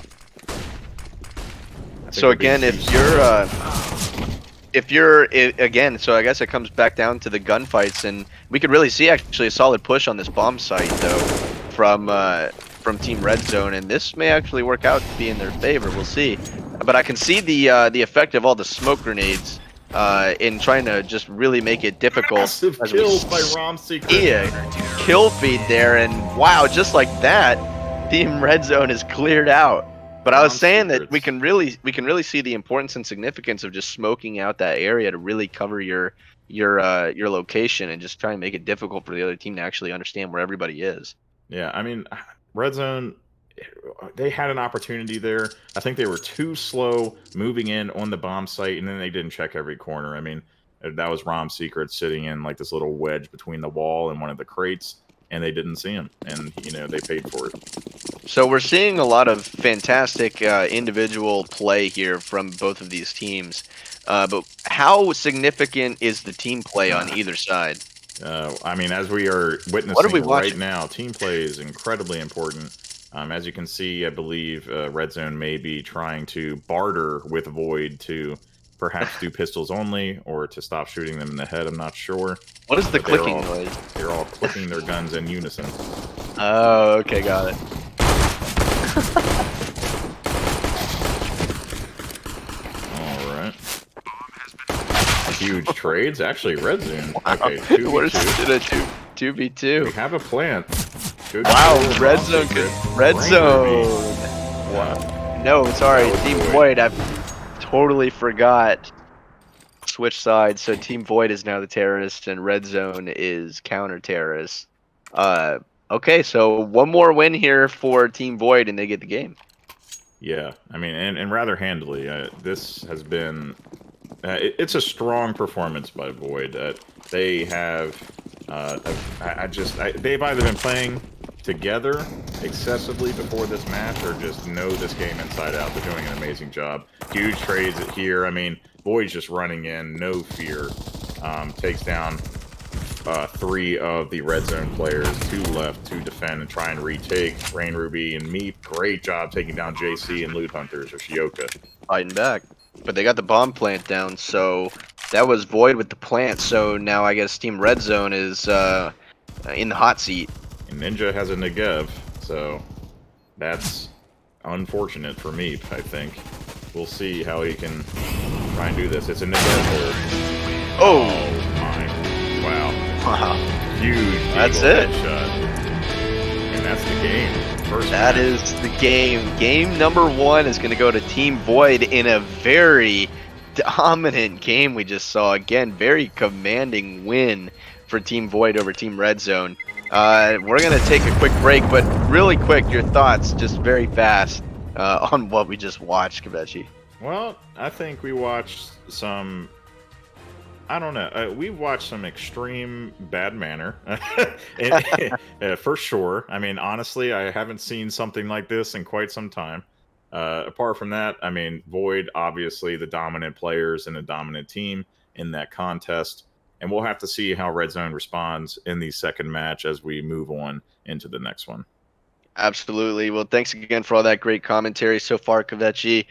So again, again, so I guess it comes back down to the gunfights, and we could really see actually a solid push on this bomb site though from Team Red Zone, and this may actually work out to be in their favor. We'll see. But I can see the effect of all the smoke grenades in trying to just really make it difficult. Massive kills by Rom Secret. Yeah, kill feed there, and wow, just like that, Team Red Zone is cleared out. But I was saying that we can really see the importance and significance of just smoking out that area to really cover your location and just try and make it difficult for the other team to actually understand where everybody is. Yeah, I mean, Red Zone, they had an opportunity there. I think they were too slow moving in on the bomb site, and then they didn't check every corner. I mean, that was Rom Secret sitting in like this little wedge between the wall and one of the crates, and they didn't see him, and you know, they paid for it. So we're seeing a lot of fantastic individual play here from both of these teams, but how significant is the team play on either side? I mean, as we are witnessing right now, team play is incredibly important. As you can see, I believe Red Zone may be trying to barter with Void to perhaps do pistols only, or to stop shooting them in the head. I'm not sure. What is the clicking noise? They're all clicking their guns in unison. Oh, okay, got it. Alright. Huge trades. Actually, Red Zone. Wow. Okay, 2v2. We're in a 2v2. We have a plant. Good Red Zone. Red Zone. Wow. No, sorry, Team Void. I totally forgot. Switch sides. So Team Void is now the terrorist, and Red Zone is counter-terrorist. Okay, so one more win here for Team Void, and they get the game. Yeah, I mean, and rather handily. This has been... it's a strong performance by Void. They have... they've either been playing together excessively before this match, or just know this game inside out. They're doing an amazing job. Huge trades here. I mean, Void's just running in, no fear. Takes down 3 of the Red Zone players, 2 left to defend and try and retake. Rain Ruby and Meep, great job taking down JC and Loot Hunters or Shioka. Fighting back. But they got the bomb plant down, so that was Void with the plant. So now I guess Team Red Zone is in the hot seat. And Ninja has a Negev, so that's unfortunate for Meep, I think. We'll see how he can try and do this. It's a Negev hold. Oh my. Wow. Wow. Huge. That's it. Headshot. And that's the game. That is the game. Game number 1 is going to go to Team Void in a very dominant game we just saw. Again, very commanding win for Team Void over Team Red Zone. We're gonna take a quick break, but really quick, your thoughts, just very fast, on what we just watched, Kavechi. Well, I think we watched some. I don't know. We watched some extreme bad manner, for sure. I mean, honestly, I haven't seen something like this in quite some time. Apart from that, I mean, Void, obviously the dominant players and the dominant team in that contest, and we'll have to see how Red Zone responds in the second match as we move on into the next one. Absolutely. Well, thanks again for all that great commentary so far, Kavechi.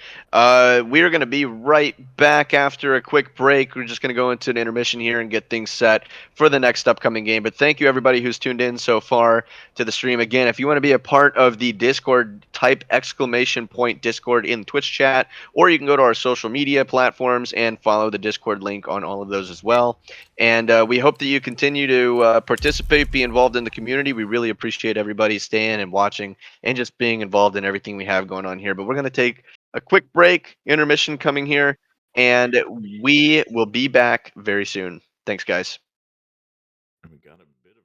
We are going to be right back after a quick break. We're just going to go into an intermission here and get things set for the next upcoming game. But thank you, everybody who's tuned in so far to the stream. Again, if you want to be a part of the Discord, type exclamation point Discord in the Twitch chat, or you can go to our social media platforms and follow the Discord link on all of those as well. And we hope that you continue to participate, be involved in the community. We really appreciate everybody staying and watching and just being involved in everything we have going on here. But we're going to take a quick break, intermission coming here, and we will be back very soon. Thanks, guys. We got a bit of a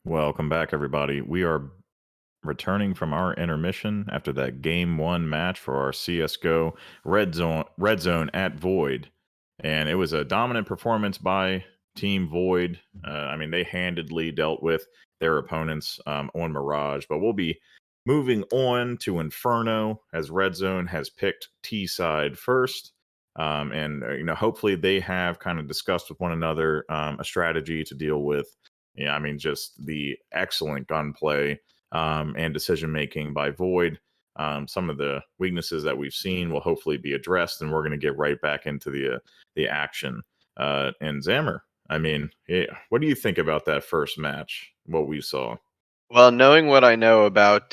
Welcome back, everybody. We are returning from our intermission after that game one match for our CS:GO red zone at Void, and it was a dominant performance by Team Void. I mean, they handedly dealt with their opponents on Mirage, but we'll be moving on to Inferno as Red Zone has picked T side first. And hopefully they have kind of discussed with one another a strategy to deal with. Yeah, I mean, just the excellent gunplay and decision making by Void. Some of the weaknesses that we've seen will hopefully be addressed, and we're going to get right back into the action. And Zammer, I mean, yeah, what do you think about that first match? What we saw? Well, knowing what I know about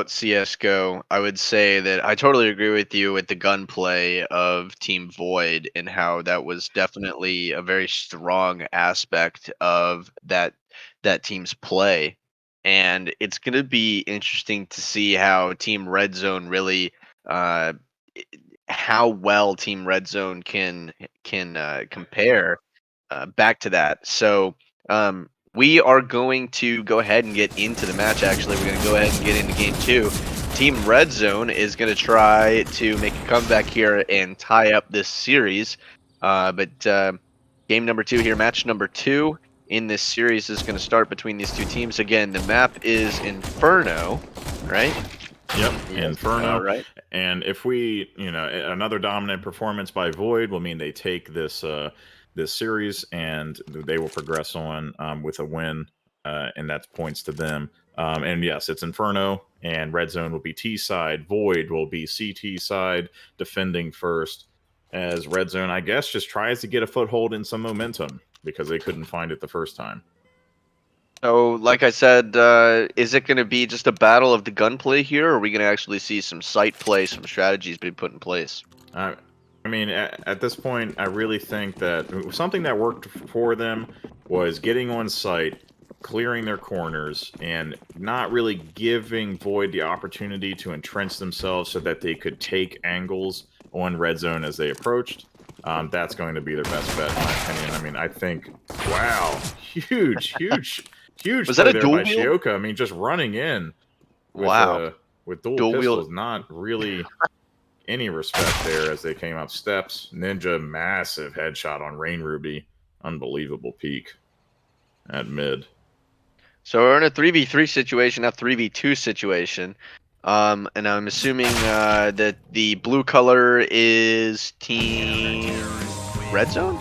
CS:GO, I would say that I totally agree with you with the gunplay of Team Void and how that was definitely a very strong aspect of that team's play. And it's going to be interesting to see how Team Red Zone really uh i- how well Team Red Zone can compare back to that. So, we are going to go ahead and get into the match. Actually, we're going to go ahead and get into game two. Team Red Zone is going to try to make a comeback here and tie up this series. But game number two here, match number two in this series is going to start between these two teams. Again, the map is Inferno, right? Yep, Yes. All Inferno. right. And if we, another dominant performance by Void will mean they take this series and they will progress on with a win, and that's points to them. And yes, it's Inferno, and Red Zone will be T side. Void will be CT side, defending first. As Red Zone, I guess, just tries to get a foothold in some momentum because they couldn't find it the first time. So, like I said, is it going to be just a battle of the gunplay here, or are we going to actually see some sight play, some strategies being put in place? I, I mean, at this point, I really think that something that worked for them was getting on site, clearing their corners, and not really giving Void the opportunity to entrench themselves so that they could take angles on red zone as they approached. That's going to be their best bet, in my opinion. I mean, I think, wow, huge Was that play a there dual by wield? Shioka. I mean, just running in with Wow, uh with dual dual wield. pistols, not really any respect there as they came up steps. Ninja, massive headshot on Rain Ruby. Unbelievable peak at mid. So we're in a 3v3 situation, not 3v2 situation. And I'm assuming that the blue color is Team Red Zone?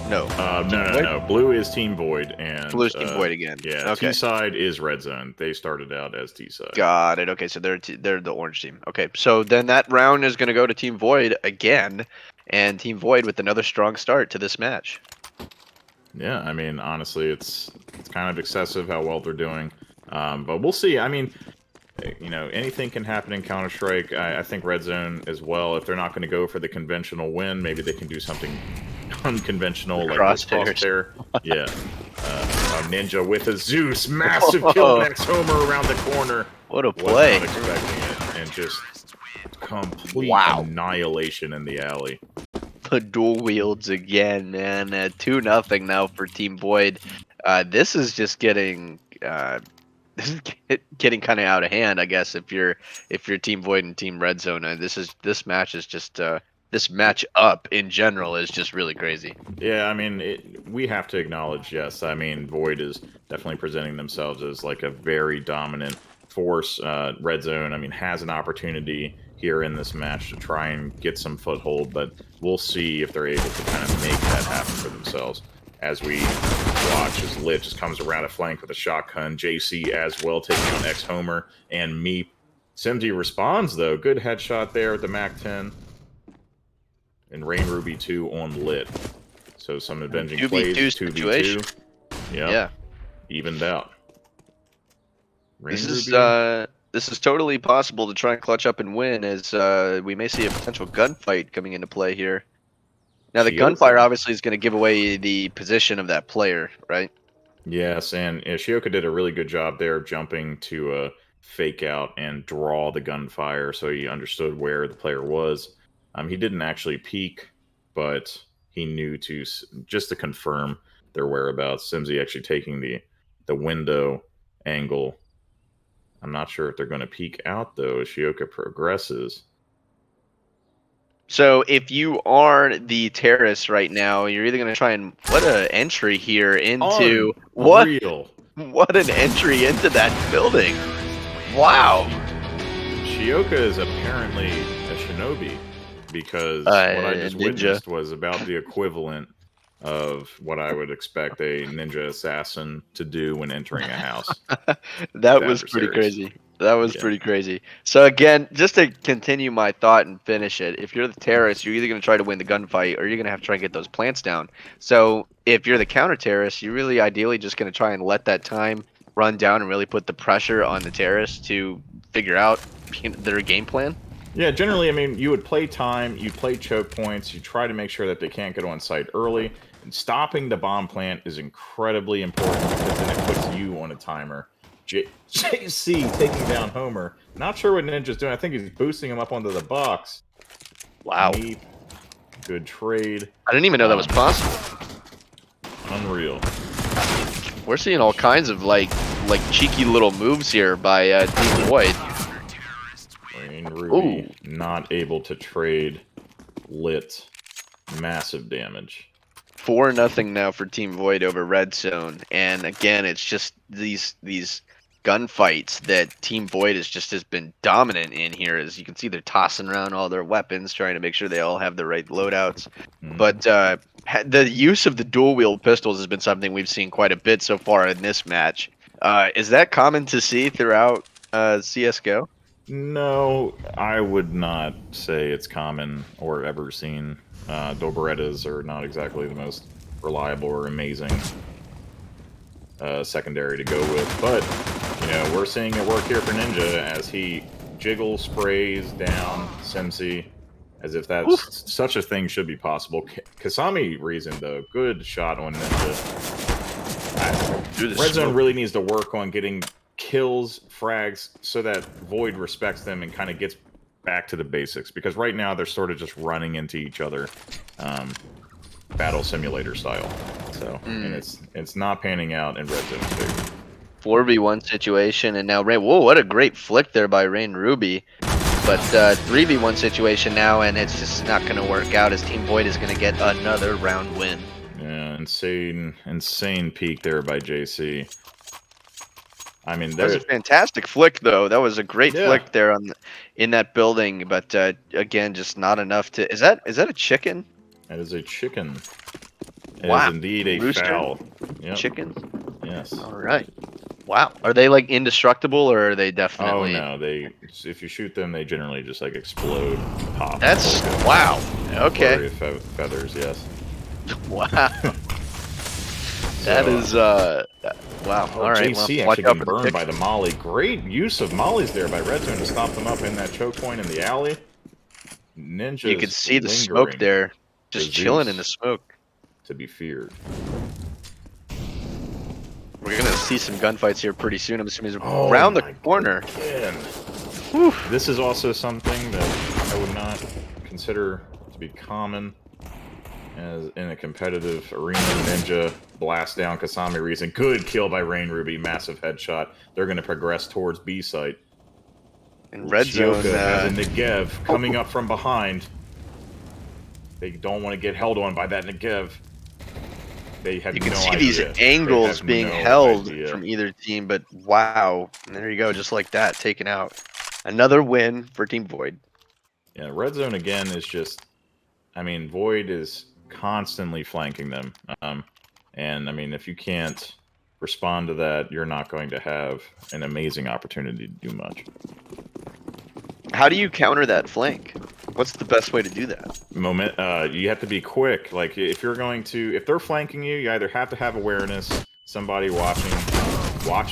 No, No, Team no, Void? no. Blue is Team Void, and Blue's Team Void again. yeah, T Okay, side is Red Zone. They started out as T side. got it. Okay, so they're the orange team. Okay, so then that round is going to go to Team Void again, and Team Void with another strong start to this match. Yeah, I mean, honestly, it's kind of excessive how well they're doing, but we'll see. I mean, anything can happen in Counter Strike. I think Red Zone as well. If they're not going to go for the conventional win, maybe they can do something The unconventional like this crosshairs. crosshair. Yeah, a ninja with a Zeus, massive kill Whoa, next Homer around the corner. what a Was not play! expecting it, and just complete Wow. annihilation in the alley. The dual wields again, man. 2-0 now for Team Void. This is just getting this is getting kind of out of hand, I guess. If you're Team Void and Team Red Zone, this match is just this match up in general is just really crazy. Yeah, I mean, we have to acknowledge, yes. I mean, Void is definitely presenting themselves as like a very dominant force. Red Zone, I mean, has an opportunity here in this match to try and get some foothold, but we'll see if they're able to kind of make that happen for themselves. As we watch as Lit just comes around a flank with a shotgun, JC as well taking on X Homer and Meep. Simsy responds though, good headshot there at the Mac 10, and Rain Ruby 2 on Lit. So some avenging plays, 2v2 2v2. situation. Yep, Yeah. evened out. This Rain is Ruby? uh this is totally possible to try and clutch up and win as we may see a potential gunfight coming into play here. Now the gunfire Shioka. obviously is going to give away the position of that player, right? Yes, and Shioka did a really good job there of jumping to fake out and draw the gunfire so he understood where the player was. He didn't actually peek, but he knew to, just to confirm their whereabouts. Simsy actually taking the the window angle. I'm not sure if they're going to peek out, though, as Shioka progresses. So if you are the terrorist right now, you're either going to try and what an entry here into Unreal. what an entry into that building. Wow. Shioka is apparently a shinobi, because what I just Ninja. witnessed was about the equivalent of what I would expect a ninja assassin to do when entering a house. That was pretty Adversaries. crazy. That was Yeah. pretty crazy. So again, just to continue my thought and finish it, if you're the terrorist, you're either going to try to win the gunfight or you're going to have to try and get those plants down. So if you're the counter terrorist, you're really ideally just going to try and let that time run down and really put the pressure on the terrorists to figure out their game plan. Yeah, generally, I mean, you would play time, you play choke points, you try to make sure that they can't get on site early, and stopping the bomb plant is incredibly important, because then it puts you on a timer. JC taking down Homer. Not sure what Ninja's doing. I think he's boosting him up onto the box. Wow. Neat. Good trade. I didn't even know that was possible. Unreal. We're seeing all kinds of like cheeky little moves here by Team Void. Rain Ruby not able to trade lit. Massive damage. 4-0 now for Team Void over Red Zone, and again, it's just these gunfights that Team Void has been dominant in here. As you can see, they're tossing around all their weapons, trying to make sure they all have the right loadouts. But the use of the dual wield pistols has been something we've seen quite a bit so far in this match. Is that common to see throughout CS:GO? No, I would not say it's common or ever seen. Dobrettas are not exactly the most reliable or amazing secondary to go with, but you know, we're seeing it work here for Ninja as he jiggle sprays down Simsi as if that's such a thing should be possible. Kasami reason though, good shot on Ninja. Red Zone really needs to work on getting kills, frags, so that Void respects them and kind of gets back to the basics, because right now they're sort of just running into each other, battle simulator style. So and it's not panning out in Red Zone's favor. 4v1 situation, and now Rain. Whoa, what a great flick there by Rain Ruby. But 3v1 situation now, and it's just not going to work out as Team Void is going to get another round win. Yeah, insane peak there by JC. I mean, that was a fantastic flick, though. That was a great flick there in that building. But again, just not enough to. Is that a chicken? That is a chicken. It wow. is indeed a Rooster? fowl. Yep. Chicken? Yes. All right. Wow. Are they like indestructible, or are they definitely? Oh no, if you shoot them, they generally just like explode, pop. That's wow. Okay. Feathers, yes. Wow. That is wow. All right. JC well, actually getting burned by the molly. Great use of mollies there by Red Zone to stop them up in that choke point in the alley. Ninja. You can see the smoke there, just chilling in the smoke. To be feared. We're gonna see some gunfights here pretty soon. I'm assuming around the corner. This is also something that I would not consider to be common as in a competitive arena. Ninja blast down Kasami Reason. Good kill by Rain Ruby. Massive headshot. They're going to progress towards B site. And Red Zone has a Negev coming up from behind. They don't want to get held on by that Negev. They have you can no see idea. these angles being held from either team, but wow. And there you go, just like that, taken out. Another win for Team Void. Yeah, Red Zone again is just, I mean, Void is constantly flanking them. And I mean, if you can't respond to that, you're not going to have an amazing opportunity to do much. How do you counter that flank? What's the best way to do that? You have to be quick. Like if they're flanking you, you either have to have awareness, somebody watching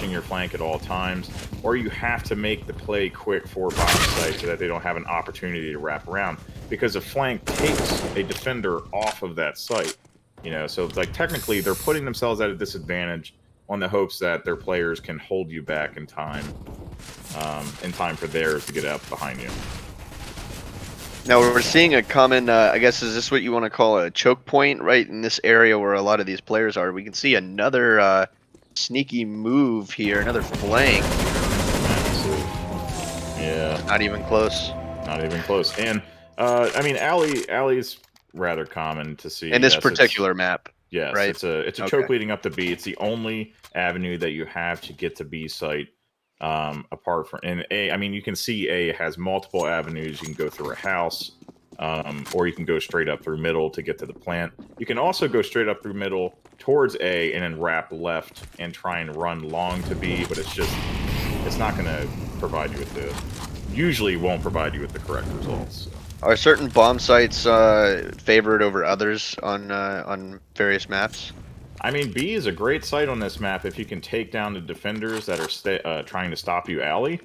your flank at all times, or you have to make the play quick for bomb site so that they don't have an opportunity to wrap around. Because a flank takes a defender off of that site. You know, so like technically they're putting themselves at a disadvantage on the hopes that their players can hold you back in time for theirs to get out behind you. Now we're seeing a common, I guess, is this what you want to call a choke point, right in this area where a lot of these players are? We can see another sneaky move here. Another flank. Yeah. Not even close. Not even close. And I mean, alley's rather common to see. In this Yes, particular map, yes, right? it's a Okay. choke leading up to B. It's the only avenue that you have to get to B site. Apart from and A, I mean, you can see A has multiple avenues. You can go through a house, or you can go straight up through middle to get to the plant. You can also go straight up through middle towards A and then wrap left and try and run long to B. But it's not going to provide you with usually won't provide you with the correct results. So. Are certain bomb sites favored over others on various maps? I mean, B is a great site on this map if you can take down the defenders that are trying to stop you alley.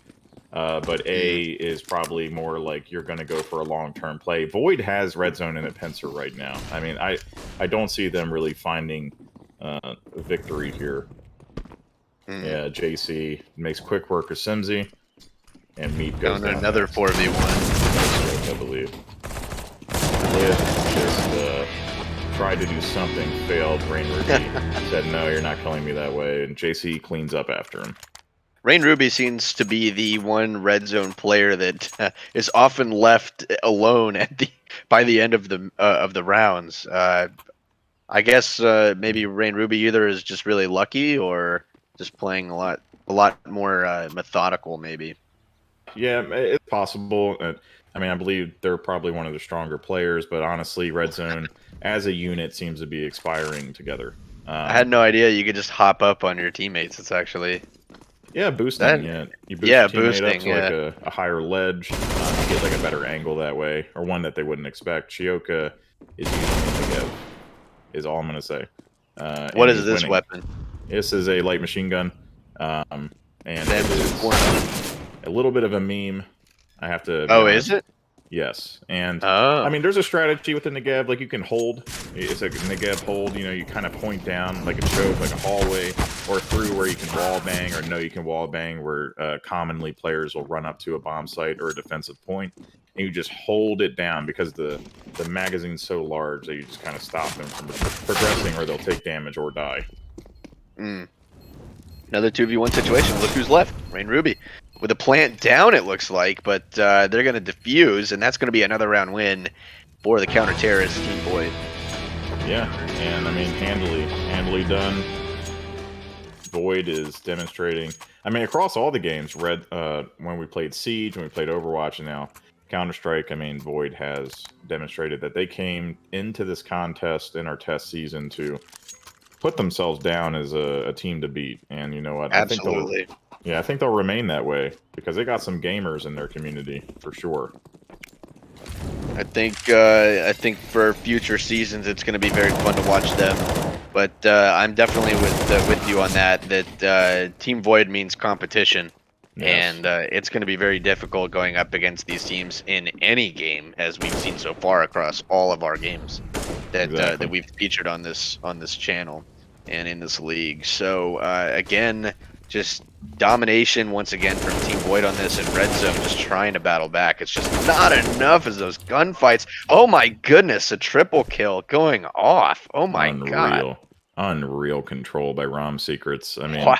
But A is probably more like you're going to go for a long-term play. Void has red zone in a pincer right now. I mean, I don't see them really finding victory here. Yeah, JC makes quick work of Simsy, and Meat goes down another next. 4v1. I believe. Yeah, just tried to do something, failed. Rain Ruby said, "No, you're not killing me that way," and JC cleans up after him. Rain Ruby seems to be the one red zone player that is often left alone by the end of the rounds. I guess maybe Rain Ruby either is just really lucky or just playing a lot more methodical, maybe. Yeah, it's possible. I mean, I believe they're probably one of the stronger players, but honestly, Red Zone as a unit seems to be expiring together. I had no idea you could just hop up on your teammates. It's actually yeah, boosting. that. Yeah, you boost Yeah, your teammate up boosting. to like a higher ledge. You get like a better angle that way, or one that they wouldn't expect. Shioka is using Negev, is all I'm gonna say. What And is he's this winning. weapon? This is a light machine gun, and it is a little bit of a meme. I have to be honest. Is it? Yes, and Oh. I mean, there's a strategy with the Negev. Like you can hold. It's a Negev hold. You know, you kind of point down like a choke, like a hallway, or through where you can wall bang, or no, you can wall bang where commonly players will run up to a bomb site or a defensive point, and you just hold it down because the magazine's so large that you just kind of stop them from progressing, or they'll take damage or die. Another 2v1 situation. Look who's left. Rain Ruby. With a plant down, it looks like, but they're going to defuse, and that's going to be another round win for the counter-terrorist Team Void. Yeah, and I mean, handily done. Void is demonstrating. I mean, across all the games, when we played Siege, when we played Overwatch, and now Counter-Strike, I mean, Void has demonstrated that they came into this contest in our test season to put themselves down as a team to beat. And you know what? Absolutely. I think they'll remain that way because they got some gamers in their community for sure. I think for future seasons, it's going to be very fun to watch them. But I'm definitely with you on that. That Team Void means competition, Yes. and it's going to be very difficult going up against these teams in any game, as we've seen so far across all of our games that we've featured on this channel and in this league. So again, just domination once again from Team Void on this, and Red Zone just trying to battle back. It's just not enough as those gunfights. Oh my goodness, a triple kill going off. Oh my god. Unreal control by ROM Secrets. I mean, wow.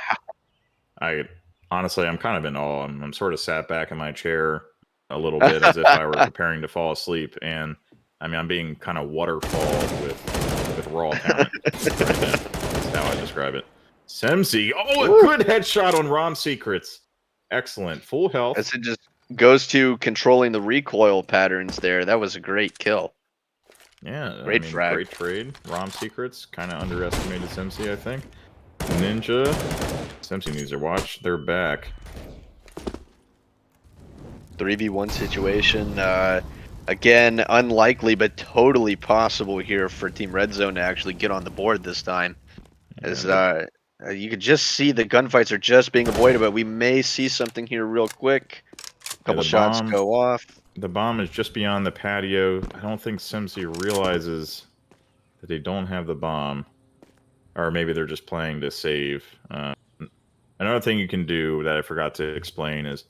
I honestly, I'm kind of in awe. I'm sort of sat back in my chair a little bit as if I were preparing to fall asleep, and I mean, I'm being kind of waterfalled with raw talent. That's how I describe it. Semsi, oh, a good headshot on ROM Secrets. Excellent, full health. As it just goes to controlling the recoil patterns there. That was a great kill. Yeah, Great I mean, frag. great trade. ROM Secrets kind of underestimated Semsi, I think. Ninja, Semsi needs to watch their back. 3v1 situation. Again, unlikely, but totally possible here for Team Red Zone to actually get on the board this time. As you could just see the gunfights are just being avoided, but we may see something here real quick. A couple shots go off. The bomb is just beyond the patio. I don't think Semsi realizes that they don't have the bomb. Or maybe they're just playing to save. Another thing you can do that I forgot to explain is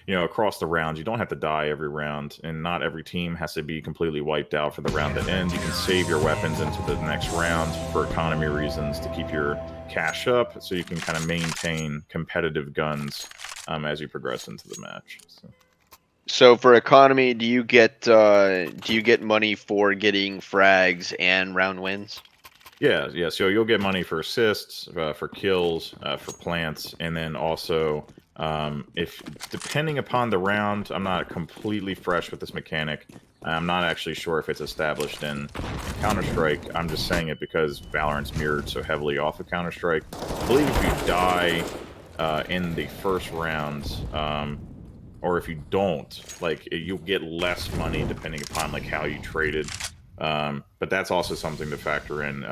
across the rounds, you don't have to die every round, and not every team has to be completely wiped out for the round that ends. You can save your weapons into the next round for economy reasons to keep your cash up, so you can kind of maintain competitive guns as you progress into the match. So for economy, do you get money for getting frags and round wins? Yeah. So you'll get money for assists, for kills, for plants, and then also if depending upon the round, I'm not completely fresh with this mechanic. I'm not actually sure if it's established in Counter-Strike. I'm just saying it because Valorant's mirrored so heavily off of Counter-Strike. I believe if you die in the first round, or if you don't, like you'll get less money depending upon like how you traded. But that's also something to factor in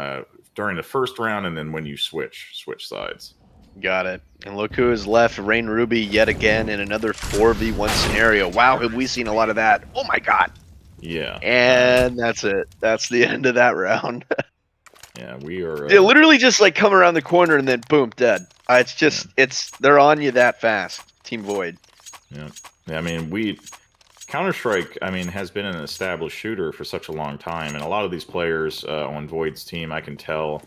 during the first round, and then when you switch sides. Got it. And look who is left. Rain Ruby yet again in another 4v1 scenario. Wow, have we seen a lot of that? Oh my god. Yeah. And that's it. That's the end of that round. Yeah, we are. They literally just like come around the corner and then boom, dead. It's just they're on you that fast. Team Void. Yeah. I mean, Counter-Strike, I mean, has been an established shooter for such a long time, and a lot of these players on Void's team, I can tell,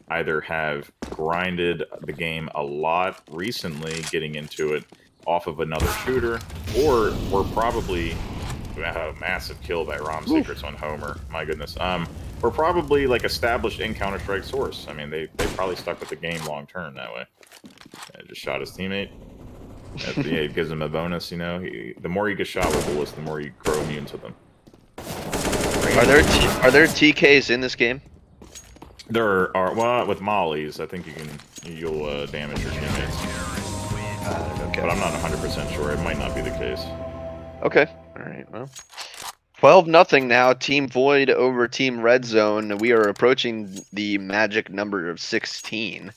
either have grinded the game a lot recently, getting into it off of another shooter, or were probably a massive kill by Rom Secrets on Homer. My goodness. We're probably like established in Counter-Strike source. I mean, they probably stuck with the game long term that way. Just shot his teammate. It gives him a bonus, the more you get shot with bullets, the more you grow immune to them. Are there TKs in this game? There are, well, with mollies, I think you'll damage your teammates. Okay. But I'm not 100% sure. It might not be the case. Okay. All right. Well, 12-0 now. Team Void over Team Red Zone. We are approaching the magic number of 16.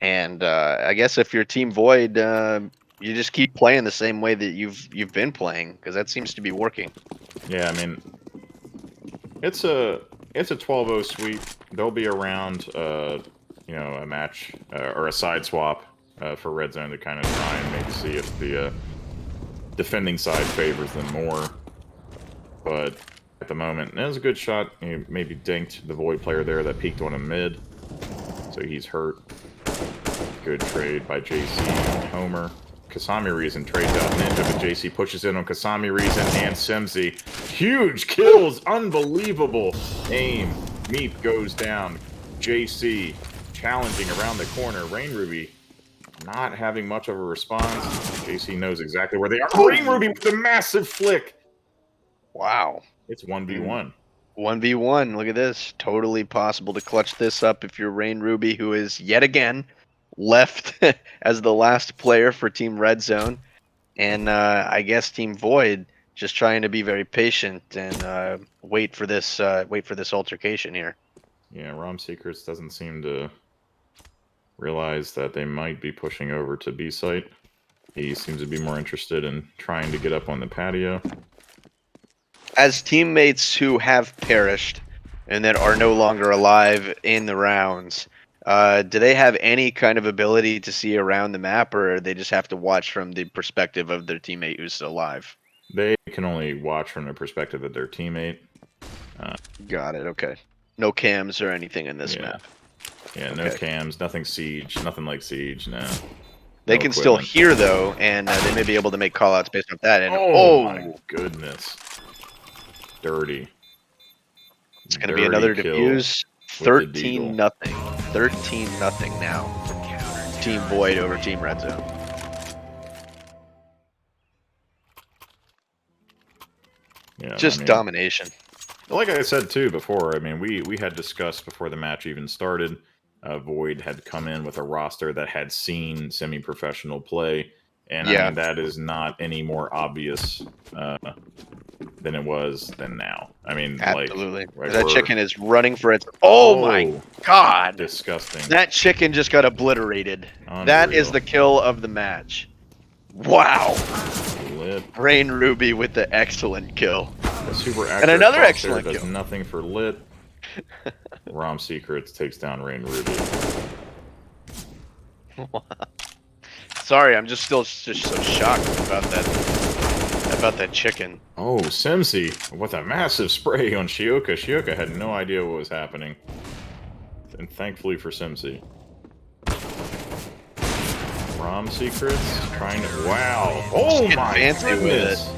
And I guess if you're Team Void, you just keep playing the same way that you've been playing, because that seems to be working. Yeah, I mean, it's a 12-0 sweep. There'll be around, a match or a side swap for Red Zone to kind of try and maybe see if the defending side favors them more. But at the moment, it was a good shot. He maybe dinked the Void player there that peeked on him mid, so he's hurt. Good trade by JC and Homer. Kasami Reason trades out Ninja, but JC pushes in on Kasami Reason and Simsy. Huge kills! Unbelievable aim. Meat goes down. JC challenging around the corner. Rain Ruby not having much of a response. JC knows exactly where they are. Rain Ruby with the massive flick! Wow. It's 1v1. 1v1. Look at this. Totally possible to clutch this up if you're Rain Ruby, who is yet again left as the last player for Team Red Zone. And I guess Team Void just trying to be very patient and wait for this altercation here. Yeah, Rom Secrets doesn't seem to realize that they might be pushing over to B site. He seems to be more interested in trying to get up on the patio. As teammates who have perished and that are no longer alive in the rounds, do they have any kind of ability to see around the map, or they just have to watch from the perspective of their teammate who's still alive? They can only watch from the perspective of their teammate. Got it, okay. No cams or anything in this map. Yeah, no cams, nothing Siege, nothing like Siege, no. They can still hear, though, and they may be able to make callouts based off that. And my goodness. Dirty. It's going to be another defuse. 13-0. 13-0 now. Team Void over Team Red Zone. Yeah, just domination. Like I said, too, before, I mean, we had discussed before the match even started, Void had come in with a roster that had seen semi-professional play, and I mean, that is not any more obvious than it was than now. I mean, absolutely. Like that chicken is running for its... Oh my god! Disgusting. That chicken just got obliterated. Unreal. That is the kill of the match. Wow. Lit. Rain Ruby with the excellent kill. Super and another excellent does kill. Nothing for Lit. Rom Secrets takes down Rain Ruby. Wow. Sorry, I'm just still just so shocked about that chicken. Oh, Simsy with a massive spray on Shioka. Shioka had no idea what was happening. And thankfully for Simsy. ROM secrets? Trying to... Wow! Oh Getting my fancy with it. goodness!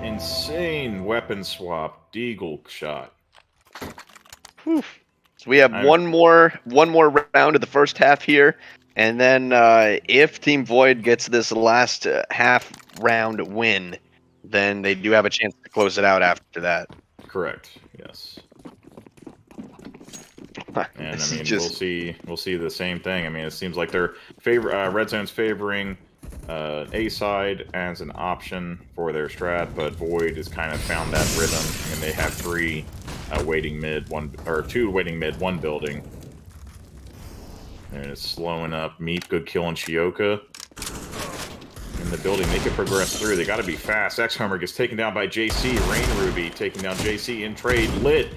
Insane weapon swap. Deagle shot. Whew. So we have one more round of the first half here, and then if Team Void gets this last half round win, then they do have a chance to close it out after that. Correct. Yes. And I mean, we'll see the same thing. I mean, it seems like their Red Zone's favoring A side as an option for their strat, but Void has kind of found that rhythm, and they have three waiting mid, two waiting mid, one building, and it's slowing up. Meat, good kill on Shioka. In the building, they can progress through. They got to be fast. X-Homer gets taken down by JC. Rain Ruby taking down JC in trade. Lit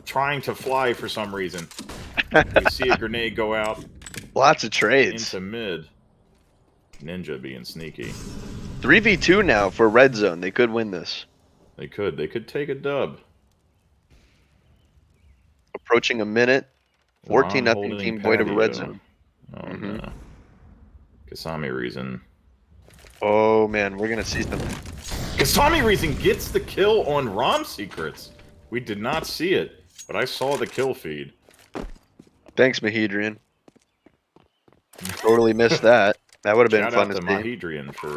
trying to fly for some reason. We see a grenade go out. Lots of trades. Into mid. Ninja being sneaky. 3v2 now for Red Zone. They could win this. They could. They could take a dub. Approaching a minute. 14-0 Team Void over Red Zone. Oh no. Kasami Reason. Oh man, we're gonna see something. Kasami Reason gets the kill on ROM secrets. We did not see it, but I saw the kill feed. Thanks, Mahedrian. Totally missed that. That would have been fun to see. Shout out to Mahedrian for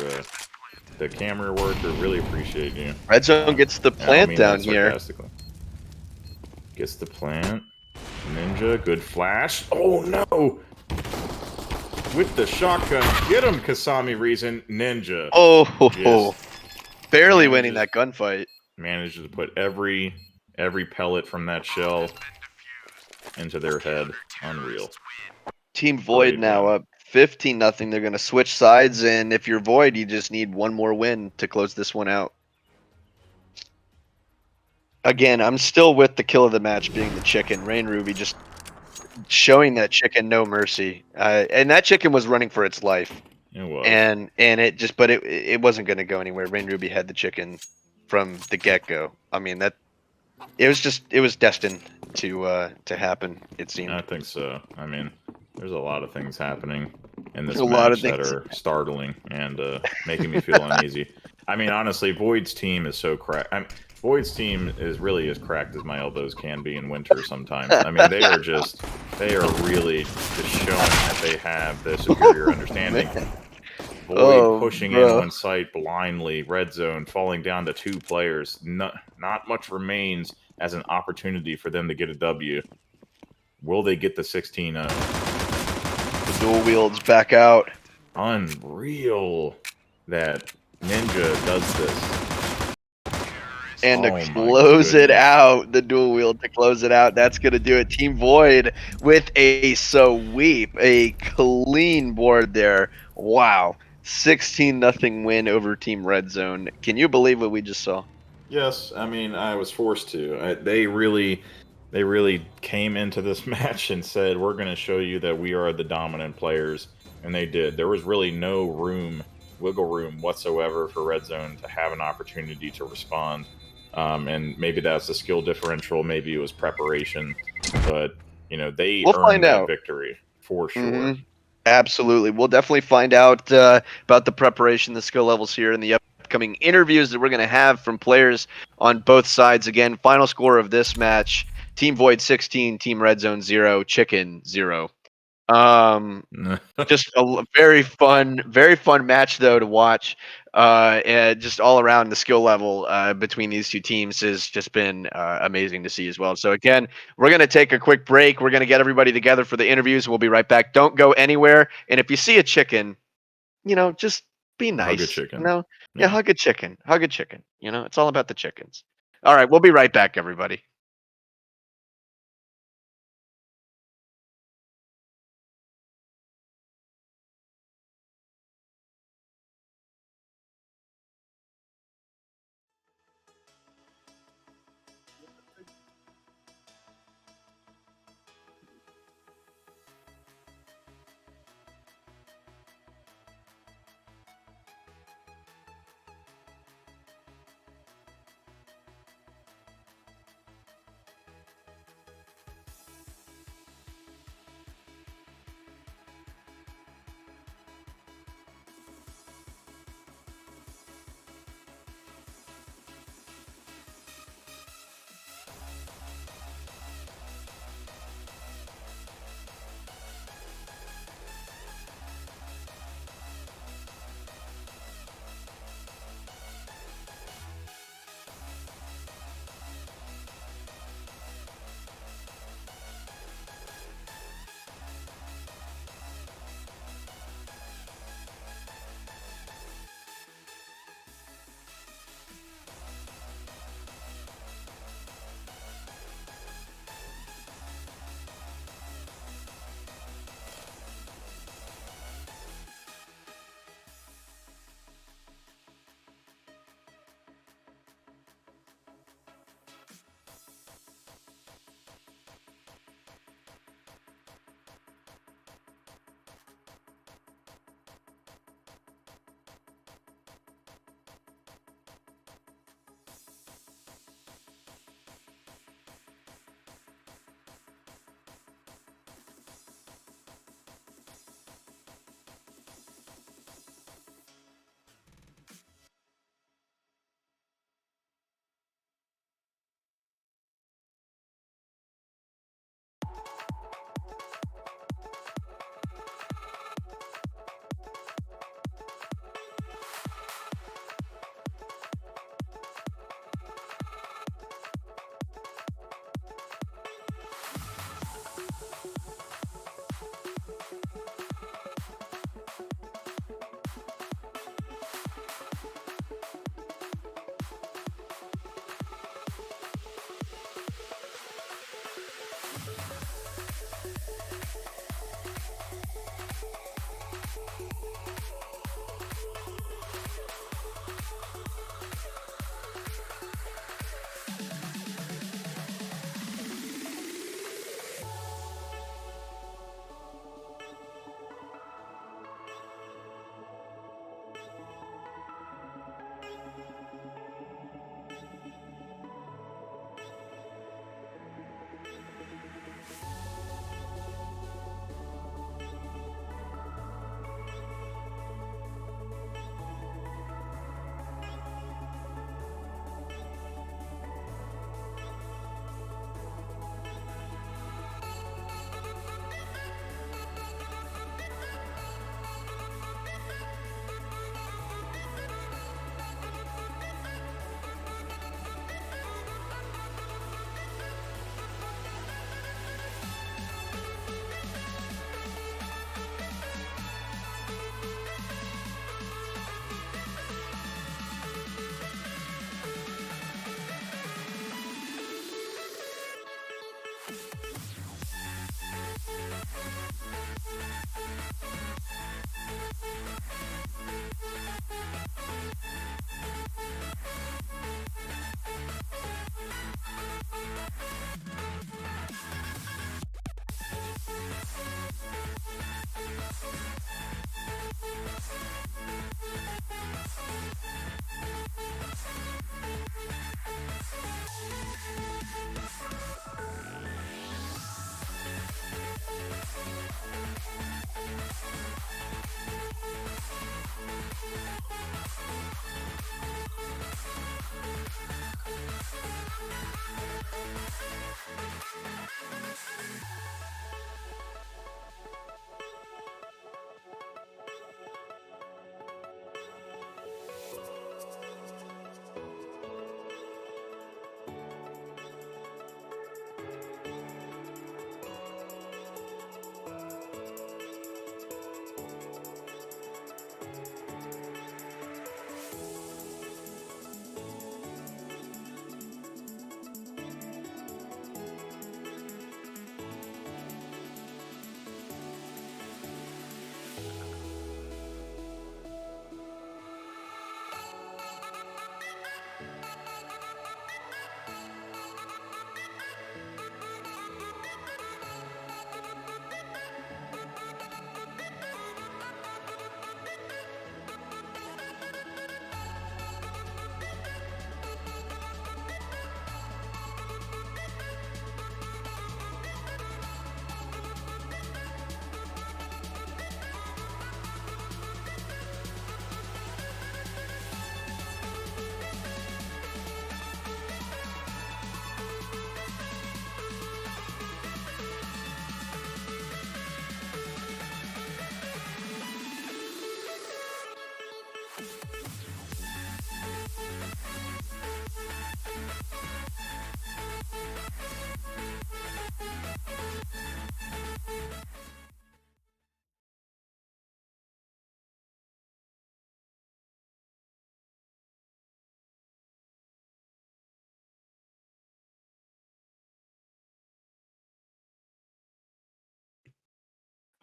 the camera work. We really appreciate you. Red Zone gets the plant down here. Gets the plant. Ninja, good flash. Oh no! With the shotgun, get him, Kasami Reason. Ninja. Oh, barely winning that gunfight. Managed to put every pellet from that shell into their head. Unreal. Team Void now up 15-0. They're going to switch sides, and if you're Void, you just need one more win to close this one out. Again, I'm still with the kill of the match being the chicken. Rain Ruby just showing that chicken no mercy. And that chicken was running for its life. It was. And it wasn't going to go anywhere. Rain Ruby had the chicken from the get-go. I mean, it was destined to happen, it seemed. I think so. I mean, there's a lot of things happening in this match that are startling and making me feel uneasy. I mean, honestly, Void's team is so cracked. Void's team is really as cracked as my elbows can be in winter sometimes. I mean, they are really just showing that they have the superior understanding. Void pushing in one site blindly, Red Zone falling down to two players. Not much remains as an opportunity for them to get a W. Will they get the 16-0? The dual wields back out. Unreal that Ninja does this. And to close it out, the dual wield to close it out. That's going to do it. Team Void with a sweep, a clean board there. Wow. 16-0 win over Team Red Zone. Can you believe what we just saw? Yes, I mean, I was forced to. They really came into this match and said, we're going to show you that we are the dominant players. And they did. There was really no wiggle room whatsoever for Red Zone to have an opportunity to respond. And maybe that's a skill differential. Maybe it was preparation. But, they earned that victory for sure. Absolutely. We'll definitely find out about the preparation, the skill levels here in the upcoming interviews that we're going to have from players on both sides. Again, final score of this match, Team Void 16, Team Red Zone 0, Chicken 0. Just a very fun match though to watch. And just all around the skill level between these two teams has just been amazing to see as well. So again, we're going to take a quick break. We're going to get everybody together for the interviews. We'll be right back. Don't go anywhere. And if you see a chicken, just be nice. Hug a chicken. Yeah, hug a chicken. Hug a chicken. It's all about the chickens. All right, we'll be right back, everybody.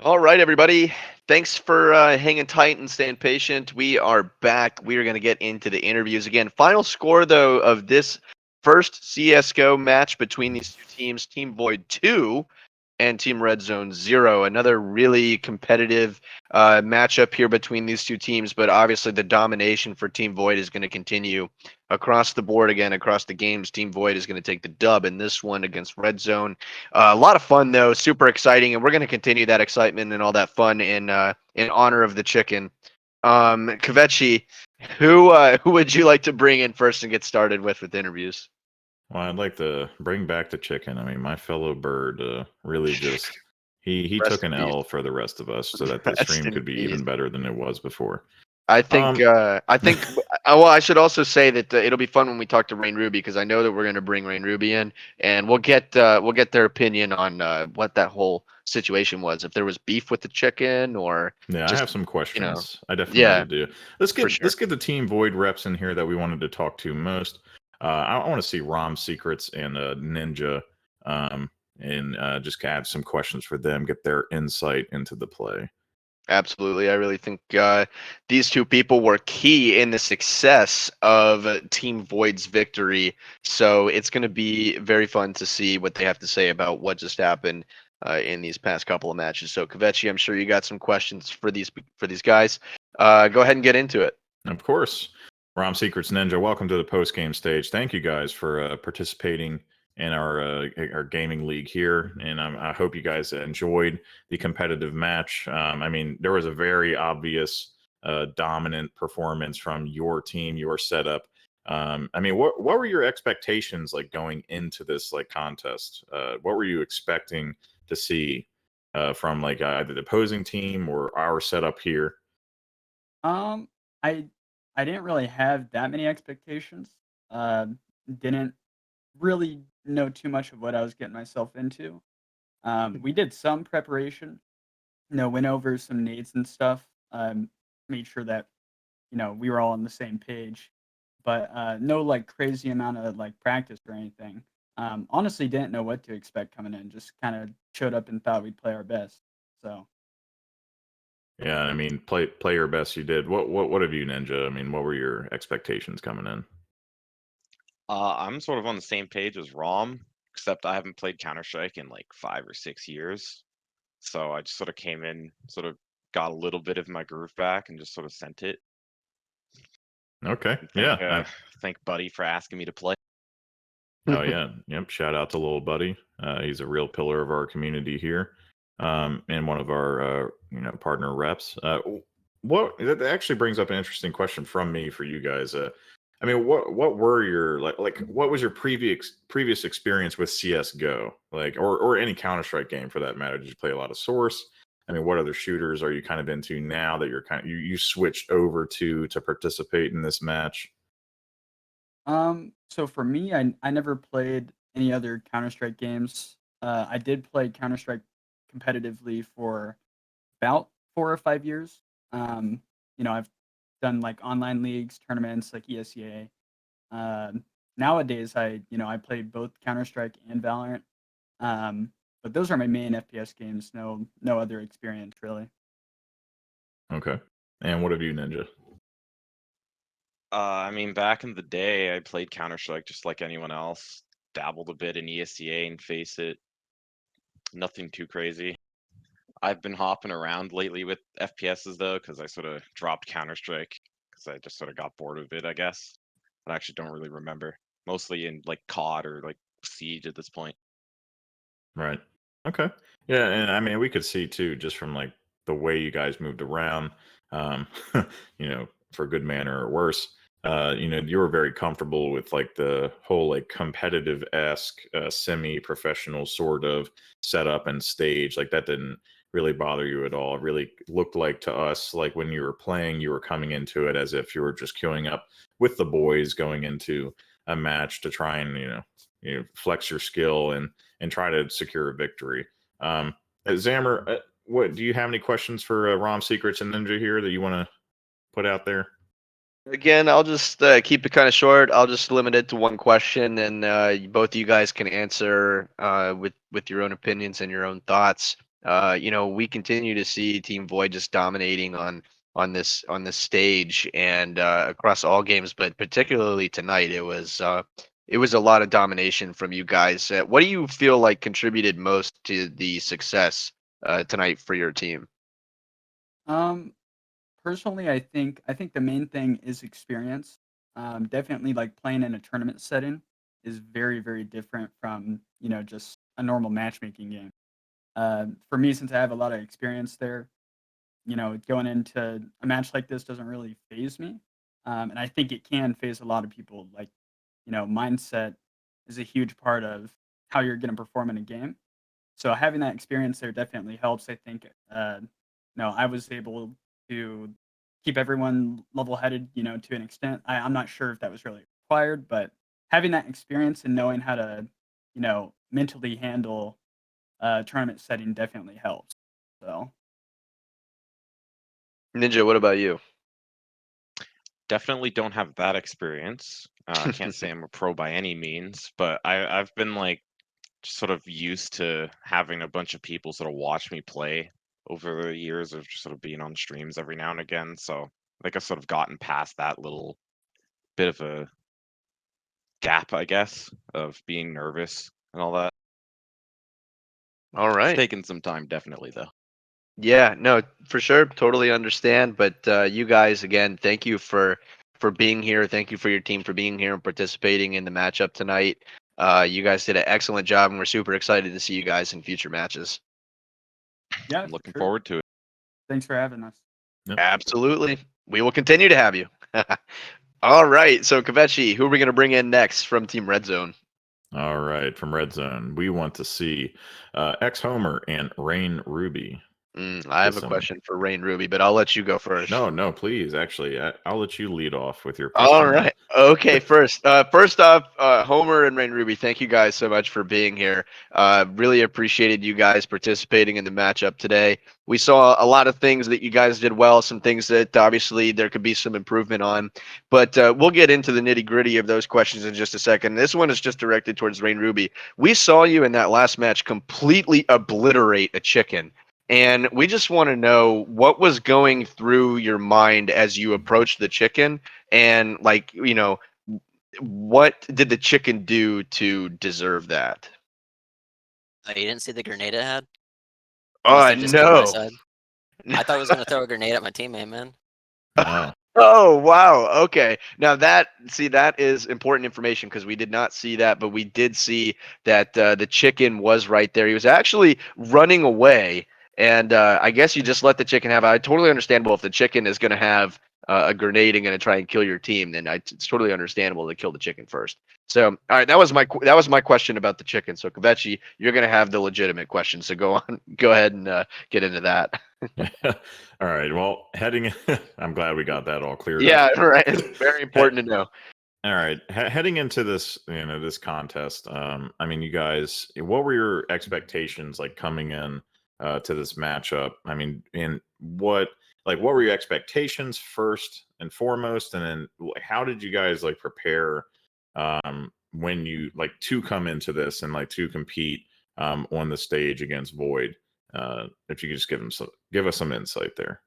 All right, everybody. Thanks for hanging tight and staying patient. We are back. We are going to get into the interviews again. Final score, though, of this first CSGO match between these two teams, Team Void 2 and Team Red Zone 0. Another really competitive matchup here between these two teams, but obviously the domination for Team Void is going to continue across the board again, across the games. Team Void is going to take the dub in this one against Red Zone. A lot of fun, though, super exciting, and we're going to continue that excitement and all that fun in honor of the chicken. Kvetchy, who would you like to bring in first and get started with interviews? Well, I'd like to bring back the chicken. I mean, my fellow bird really just he Rest took in an peace. L for the rest of us so that the Rest stream in could be peace. even better than it was before. I think well, I should also say that it'll be fun when we talk to Rain Ruby because I know that we're going to bring Rain Ruby in and we'll get their opinion on what that whole situation was. If there was beef with the chicken or Yeah, I just have some you know, questions. I definitely yeah, do. Let's for get sure. let's get the Team Void reps in here that we wanted to talk to most. I want to see Rom Secrets and Ninja, and just have some questions for them, get their insight into the play. Absolutely. I really think these two people were key in the success of Team Void's victory. So it's going to be very fun to see what they have to say about what just happened in these past couple of matches. So, Kvetchy, I'm sure you got some questions for these guys. Go ahead and get into it. Of course. Rom Secrets Ninja, welcome to the post game stage. Thank you guys for participating in our gaming league here, and I hope you guys enjoyed the competitive match. I mean, there was a very obvious dominant performance from your team, your setup. I mean, what were your expectations like going into this like contest? What were you expecting to see from like either the opposing team or our setup here? Um, I I didn't really have that many expectations. Didn't really know too much of what I was getting myself into. We did some preparation, went over some needs and stuff. Made sure that we were all on the same page, but no like crazy amount of like practice or anything. Honestly, didn't know what to expect coming in. Just kind of showed up and thought we'd play our best. So. Yeah, I mean, play your best. You did. What have you, Ninja? I mean, what were your expectations coming in? I'm sort of on the same page as Rom, except I haven't played Counter-Strike in like 5 or 6 years. So I just sort of came in, sort of got a little bit of my groove back and just sort of sent it. Okay, And yeah. thank Buddy for asking me to play. Oh yeah, yep. Shout out to little buddy. He's a real pillar of our community here, and one of our partner reps. What that actually brings up an interesting question from me for you guys. I mean, what were your like what was your previous experience with CS:GO, like, or any Counter-Strike game for that matter? Did you play a lot of Source? I mean, what other shooters are you kind of into now that you're kind of you switched over to participate in this match? So for me, I never played any other Counter-Strike games. I did play Counter-Strike competitively for about 4 or 5 years. I've done like online leagues, tournaments like ESEA. Um, Nowadays, I play both Counter-Strike and Valorant. Um, but those are my main FPS games. No other experience really. Okay. And what have you, Ninja? I mean, back in the day, I played Counter-Strike just like anyone else. Dabbled a bit in ESEA and Face It. Nothing too crazy. I've been hopping around lately with FPSs though, because I sort of dropped Counter-Strike because I just sort of got bored of it, I guess. I actually don't really remember. Mostly in like COD or like Siege at this point. Right. Okay. Yeah, and I mean, we could see too, just from like the way you guys moved around, um, for good manner or worse. You were very comfortable with like the whole like competitive-esque, semi-professional sort of setup and stage. Like that didn't really bother you at all. It really looked like to us, like when you were playing, you were coming into it as if you were just queuing up with the boys going into a match to try and flex your skill and try to secure a victory. Zammer, what do you have any questions for Rom Secrets and Ninja here that you want to put out there? Again, I'll just keep it kind of short. I'll just limit it to one question, and both of you guys can answer with your own opinions and your own thoughts. We continue to see Team Void just dominating on this stage and across all games, but particularly tonight, it was a lot of domination from you guys. What do you feel like contributed most to the success tonight for your team? Um, Personally, I think the main thing is experience. Definitely, like playing in a tournament setting is very, very different from just a normal matchmaking game. For me, since I have a lot of experience there, going into a match like this doesn't really phase me, and I think it can phase a lot of people. Like, mindset is a huge part of how you're going to perform in a game. So having that experience there definitely helps. I think, I was able to keep everyone level-headed, to an extent. I'm not sure if that was really required, but having that experience and knowing how to, mentally handle a tournament setting definitely helps. So Ninja, what about you? Definitely don't have that experience. I can't say I'm a pro by any means, but I've been like sort of used to having a bunch of people sort of watch me play over the years of just sort of being on streams every now and again. So like I've sort of gotten past that little bit of a gap, I guess, of being nervous and all that. All It's right. taken some time, definitely though. Yeah, no, for sure, totally understand. But you guys, again, thank you for being here. Thank you for your team for being here and participating in the matchup tonight. You guys did an excellent job, and we're super excited to see you guys in future matches. yeah, I'm for looking sure. forward to it. Thanks for having us. Yep. Absolutely, we will continue to have you. All right, so Kavechi, who are we going to bring in next from Team Red Zone? All right, from Red Zone, we want to see X Homer and Rain Ruby. I have a Listen. question for Rain Ruby, but I'll let you go first. No, please. Actually, I'll let you lead off with your All question. right. Okay. First off, Homer and Rain Ruby, thank you guys so much for being here. Really appreciated you guys participating in the matchup today. We saw a lot of things that you guys did well, some things that obviously there could be some improvement on, but we'll get into the nitty gritty of those questions in just a second. This one is just directed towards Rain Ruby. We saw you in that last match completely obliterate a chicken. And we just want to know what was going through your mind as you approached the chicken, and like, what did the chicken do to deserve that? Oh, you didn't see the grenade it had? It must have just killed my No. side. I thought it was gonna throw a grenade at my teammate, man. Oh, Oh, wow. Okay. Now that is important information because we did not see that, but we did see that the chicken was right there. He was actually running away, and I guess you just let the chicken have it. I totally understandable if the chicken is going to have a grenade and going to try and kill your team, then it's totally understandable to kill the chicken first. So, all right, that was my question about the chicken. So, Kvechi, you're going to have the legitimate question. So, go ahead and get into that. All right. Well, I'm glad we got that all cleared Yeah, up. right. It's very important to know. All right, heading into this, this contest. I mean, you guys, what were your expectations like coming in to this matchup? I mean, what were your expectations first and foremost, and then how did you guys like prepare when you to come into this and to compete on the stage against Void? If you could just give us some insight there.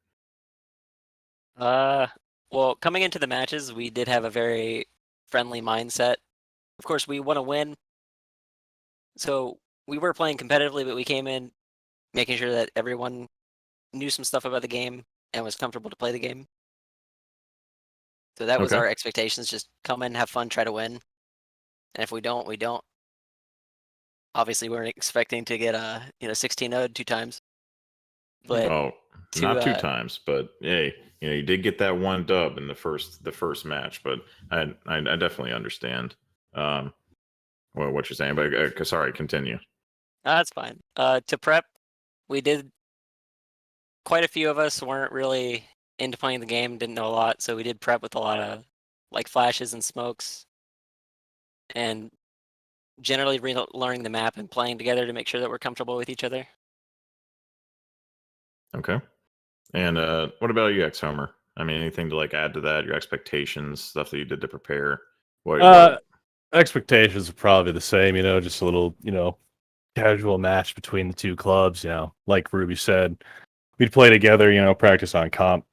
Well, coming into the matches, we did have a very friendly mindset. Of course, we want to win. So we were playing competitively, but we came in making sure that everyone knew some stuff about the game and was comfortable to play the game. So that was Okay. our expectations, just come in, have fun, try to win. And if we don't, we don't. Obviously, we weren't expecting to get 16-0 2 times. But not 2 times, but hey, you did get that one dub in the first match, but I definitely understand what you're saying. But sorry, continue. That's fine. To prep, we did. Quite a few of us weren't really into playing the game, didn't know a lot, so we did prep with a lot of flashes and smokes, and generally learning the map and playing together to make sure that we're comfortable with each other. Okay. And what about you, X Homer? I mean, anything to add to that? Your expectations, stuff that you did to prepare. Expectations are probably the same. Just a little, casual match between the two clubs. Like Ruby said, we'd play together. Practice on comp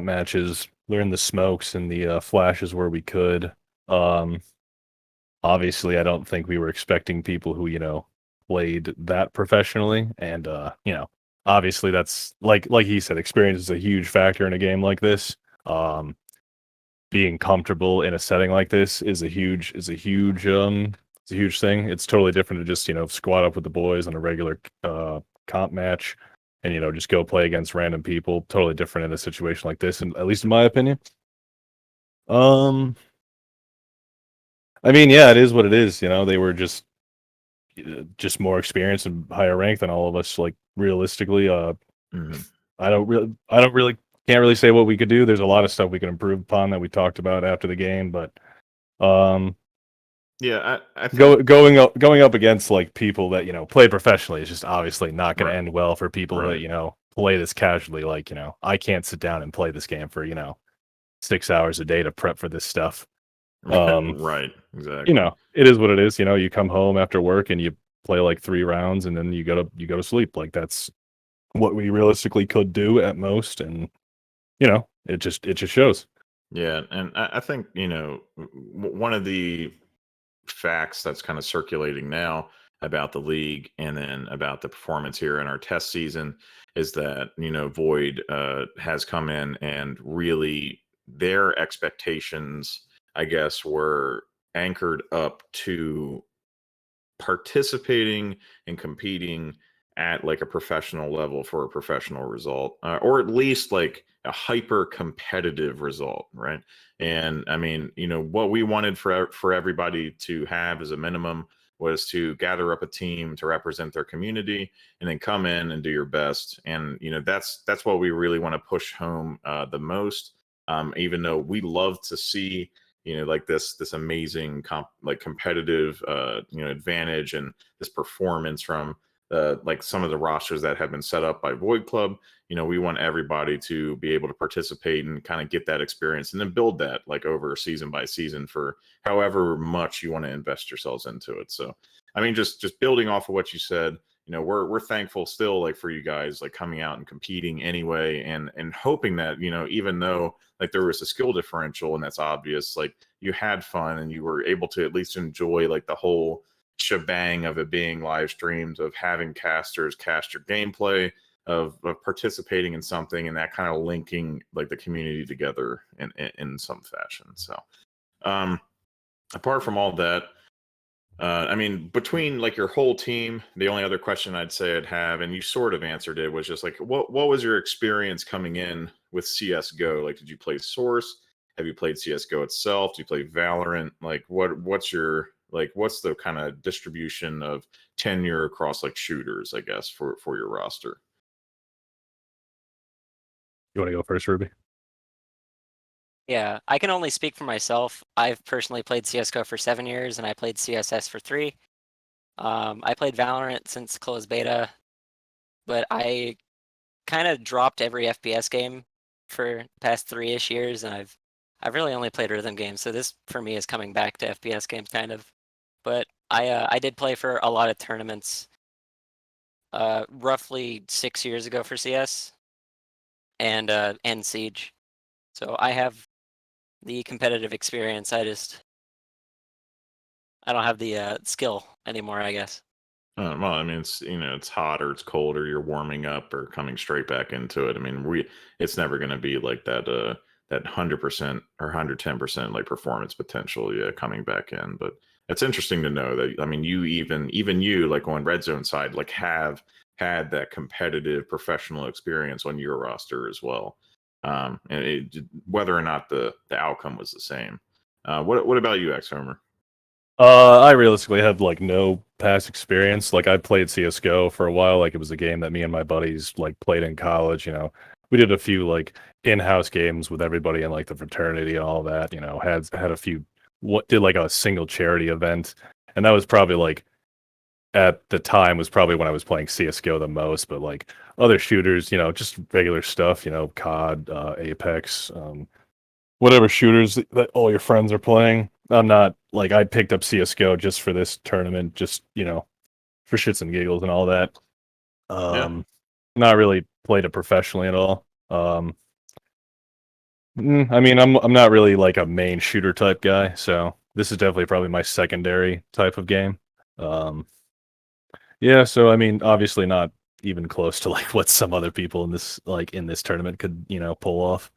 matches, learn the smokes and the flashes where we could. Obviously, I don't think we were expecting people who played that professionally, and obviously that's like he said, experience is a huge factor in a game like this. Being comfortable in a setting like this is a huge thing. It's totally different to just squat up with the boys on a regular comp match and just go play against random people. Totally different in a situation like this, and at least in my opinion. I mean, yeah, it is what it is. They were just more experienced and higher ranked than all of us. Realistically, I don't really can't really say what we could do. There's a lot of stuff we could improve upon that we talked about after the game, but yeah, I think going up against people that played professionally is just obviously not going to end well for people that play this casually. I can't sit down and play this game for 6 hours a day to prep for this stuff. Right, exactly. It is what it is. You come home after work and you play 3 rounds and then you go to sleep. That's what we realistically could do at most, and it just shows. Yeah, and I think one of the facts that's kind of circulating now about the league and then about the performance here in our test season is that Void has come in and really their expectations, I guess, were anchored up to participating and competing at a professional level for a professional result, or at least a hyper competitive result, right? And I mean, what we wanted for everybody to have as a minimum was to gather up a team to represent their community and then come in and do your best. And that's what we really want to push home the most. Even though we love to see this amazing competitive advantage and this performance from some of the rosters that have been set up by Void Club. We want everybody to be able to participate and kind of get that experience and then build that over season by season for however much you want to invest yourselves into it. So I mean, just building off of what you said, we're thankful still for you guys coming out and competing anyway, and hoping that even though there was a skill differential and that's obvious, you had fun and you were able to at least enjoy the whole shebang of it being live streamed, of having casters cast your gameplay, of participating in something, and that kind of linking the community together in some fashion. So apart from all that, I mean, between like your whole team, the only other question I'd say I'd have, and you sort of answered it, was just like, what was your experience coming in with CS:GO? Like, did you play Source? Have you played CS:GO itself? Do you play Valorant? Like, what's the kind of distribution of tenure across like shooters, I guess, for your roster? You want to go first, Ruby? Yeah, I can only speak for myself. I've personally played CS:GO for 7 years, and I played CSS for 3. I played Valorant since closed beta, but I kind of dropped every FPS game for the past 3-ish years, and I've really only played rhythm games. So this for me is coming back to FPS games kind of. But I did play for a lot of tournaments, roughly 6 years ago for CS and Siege. So I have the competitive experience. I don't have the skill anymore, I guess. Well, I mean, it's hot or it's cold or you're warming up or coming straight back into it. I mean, it's never going to be like that 100% or 110% like performance potential, coming back in. But it's interesting to know that, I mean, you even you like on Red Zone side, like have had that competitive professional experience on your roster as well. And whether or not the outcome was the same. What about you, X Homer? I realistically have like no past experience. Like I played CS:GO for a while. Like it was a game that me and my buddies like played in college. We did a few like in-house games with everybody in like the fraternity and all that. Had a few. Did like a single charity event, and that was probably like at the time was probably when I was playing CS:GO the most. But like other shooters, just regular stuff. COD, Apex, whatever shooters that all your friends are playing. I'm not like I picked up CS:GO just for this tournament, just for shits and giggles and all that. Yeah. Not really played it professionally at all. I mean, I'm not really like a main shooter type guy, so this is definitely probably my secondary type of game. Yeah, so I mean, obviously not even close to like what some other people in this tournament could pull off.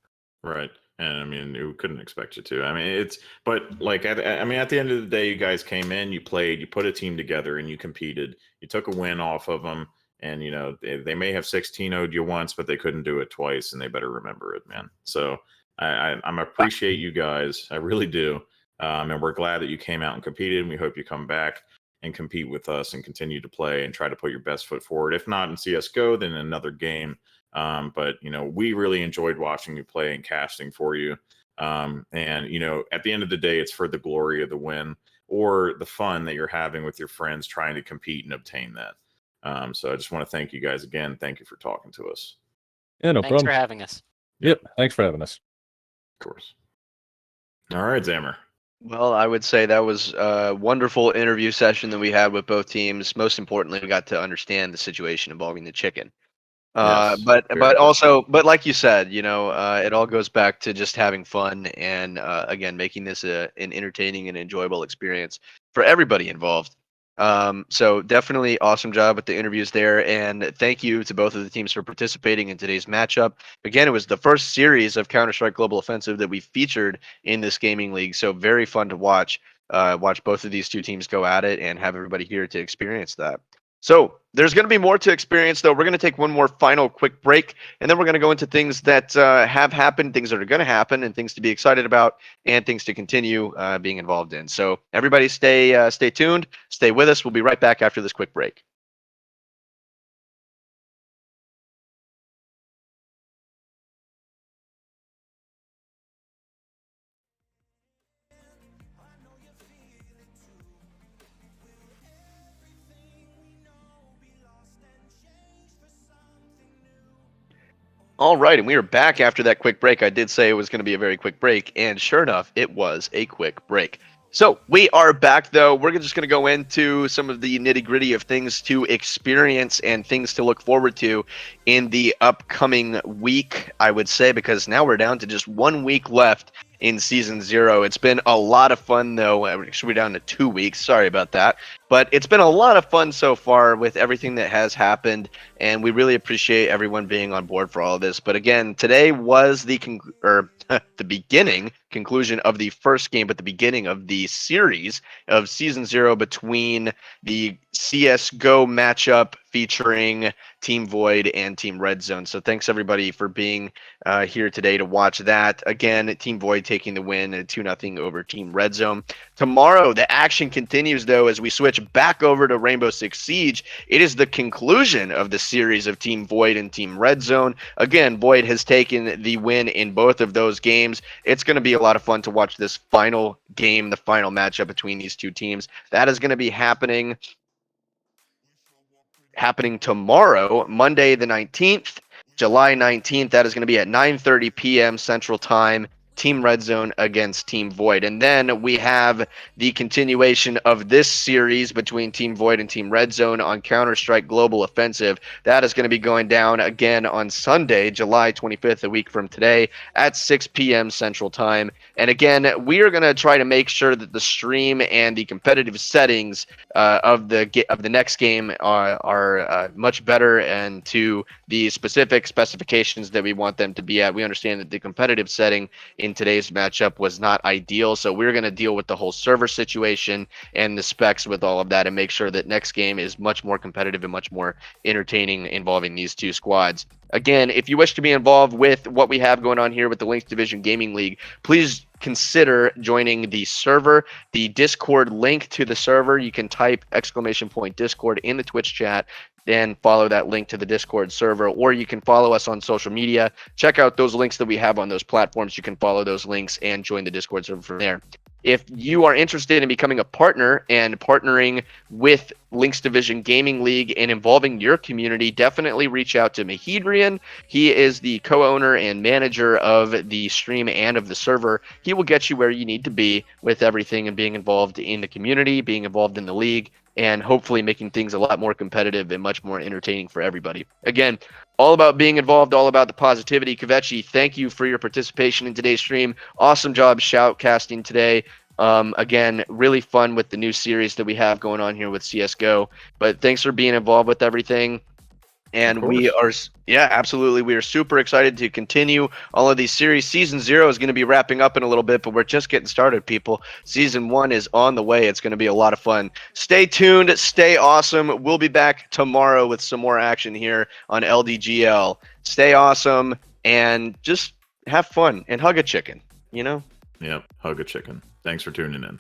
Right. And I mean, we couldn't expect you to. I mean, but like, I mean, at the end of the day, you guys came in, you played, you put a team together, and you competed. You took a win off of them, and they may have 16-0'd you once, but they couldn't do it twice, and they better remember it, man. So I'm appreciate you guys, I really do, and we're glad that you came out and competed, and we hope you come back and compete with us and continue to play and try to put your best foot forward. If not in CS:GO, then in another game. But we really enjoyed watching you play and casting for you. And at the end of the day, it's for the glory of the win or the fun that you're having with your friends trying to compete and obtain that. So I just want to thank you guys again. Thank you for talking to us. Yeah, no Thanks problem. for having us. Yep, thanks for having us. Of course. All right, Zammer. Well, I would say that was a wonderful interview session that we had with both teams. Most importantly, we got to understand the situation involving the chicken. Yes, But very but good. also, but like you said, it all goes back to just having fun and again making this an entertaining and enjoyable experience for everybody involved. So definitely awesome job with the interviews there, and thank you to both of the teams for participating in today's matchup. Again, it was the first series of Counter-Strike Global Offensive that we featured in this gaming league, so very fun to watch. Watch both of these two teams go at it and have everybody here to experience that. So there's going to be more to experience, though. We're going to take one more final quick break, and then we're going to go into things that have happened, things that are going to happen, and things to be excited about, and things to continue being involved in. So everybody stay tuned, stay with us. We'll be right back after this quick break. All right, and we are back after that quick break. I did say it was going to be a very quick break, and sure enough, it was a quick break. So we are back, though. We're just going to go into some of the nitty-gritty of things to experience and things to look forward to in the upcoming week, I would say, because now we're down to just 1 week left in Season 0. It's been a lot of fun, though. Actually, we're down to 2 weeks. Sorry about that. But it's been a lot of fun so far with everything that has happened, and we really appreciate everyone being on board for all of this. But again, today was the beginning conclusion of the first game, but the beginning of the series of Season 0 between the CSGO matchup featuring Team Void and Team Red Zone. So thanks everybody for being here today to watch that. Again, Team Void taking the win 2-0 over Team Red Zone. Tomorrow, the action continues though as we switch back over to Rainbow Six Siege. It is the conclusion of the series of Team Void and Team Red Zone. Again, Void has taken the win in both of those games. It's going to be a lot of fun to watch this final game, the final matchup between these two teams. That is going to be happening tomorrow, Monday the 19th, July 19th. That is going to be at 9:30 p.m. Central Time. Team Red Zone against Team Void. And then we have the continuation of this series between Team Void and Team Red Zone on Counter-Strike Global Offensive. That is going to be going down again on Sunday, July 25th, a week from today, at 6 p.m. Central Time. And again, we are going to try to make sure that the stream and the competitive settings of the next game are much better and to the specific specifications that we want them to be at. We understand that the competitive setting in today's matchup was not ideal, so we're going to deal with the whole server situation and the specs with all of that and make sure that next game is much more competitive and much more entertaining involving these two squads. Again, if you wish to be involved with what we have going on here with the LHYNX Division Gaming League, please consider joining the server. The Discord link to the server, you can type !Discord in the Twitch chat, then follow that link to the Discord server, or you can follow us on social media. Check out those links that we have on those platforms. You can follow those links and join the Discord server from there. If you are interested in becoming a partner and partnering with LHYNX Division Gaming League and involving your community, definitely reach out to Mahedrian. He is the co-owner and manager of the stream and of the server. He will get you where you need to be with everything and being involved in the community, being involved in the league, and hopefully making things a lot more competitive and much more entertaining for everybody. Again, all about being involved, all about the positivity. Kvechi, thank you for your participation in today's stream. Awesome job shoutcasting today. Again, really fun with the new series that we have going on here with CSGO. But thanks for being involved with everything. And we are, yeah, absolutely. We are super excited to continue all of these series. Season 0 is going to be wrapping up in a little bit, but we're just getting started, people. Season 1 is on the way. It's going to be a lot of fun. Stay tuned. Stay awesome. We'll be back tomorrow with some more action here on LDGL. Stay awesome and just have fun and hug a chicken, you know? Yep, hug a chicken. Thanks for tuning in.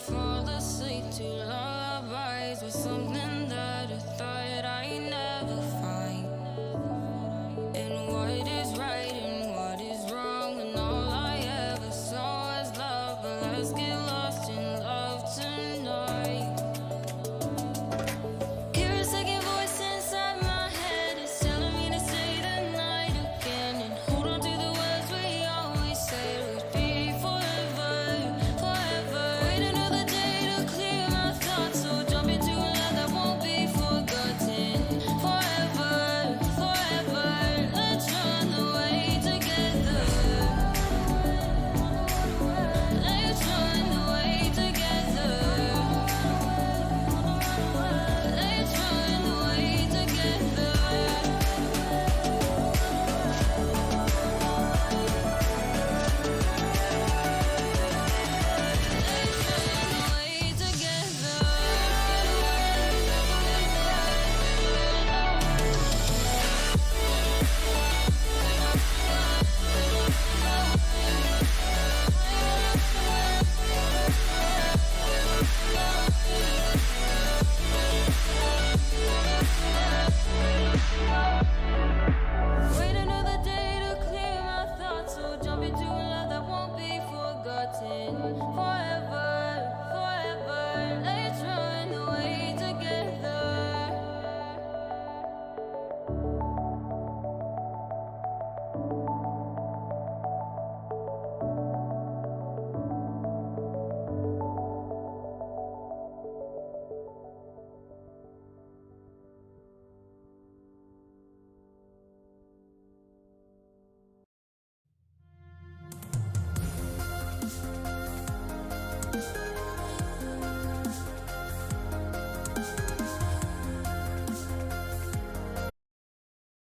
fall asleep to lullabies with something that I thought I'd never find. And what is right and what is wrong, and all I ever saw was love. But let's get lost in love tonight. Hear a second voice inside my head, it's telling me to stay the night again and hold on to the words we always said would be forever, forever. Wait another day to clear my thoughts, so jump into a love that won't be forgotten. Forever, forever, let's run away together. Let's run away together. Let's run away together. Let's run away together. Wait another day to clear my thoughts, so jump into a love that won't be forgotten. Forever, forever, let's run away together.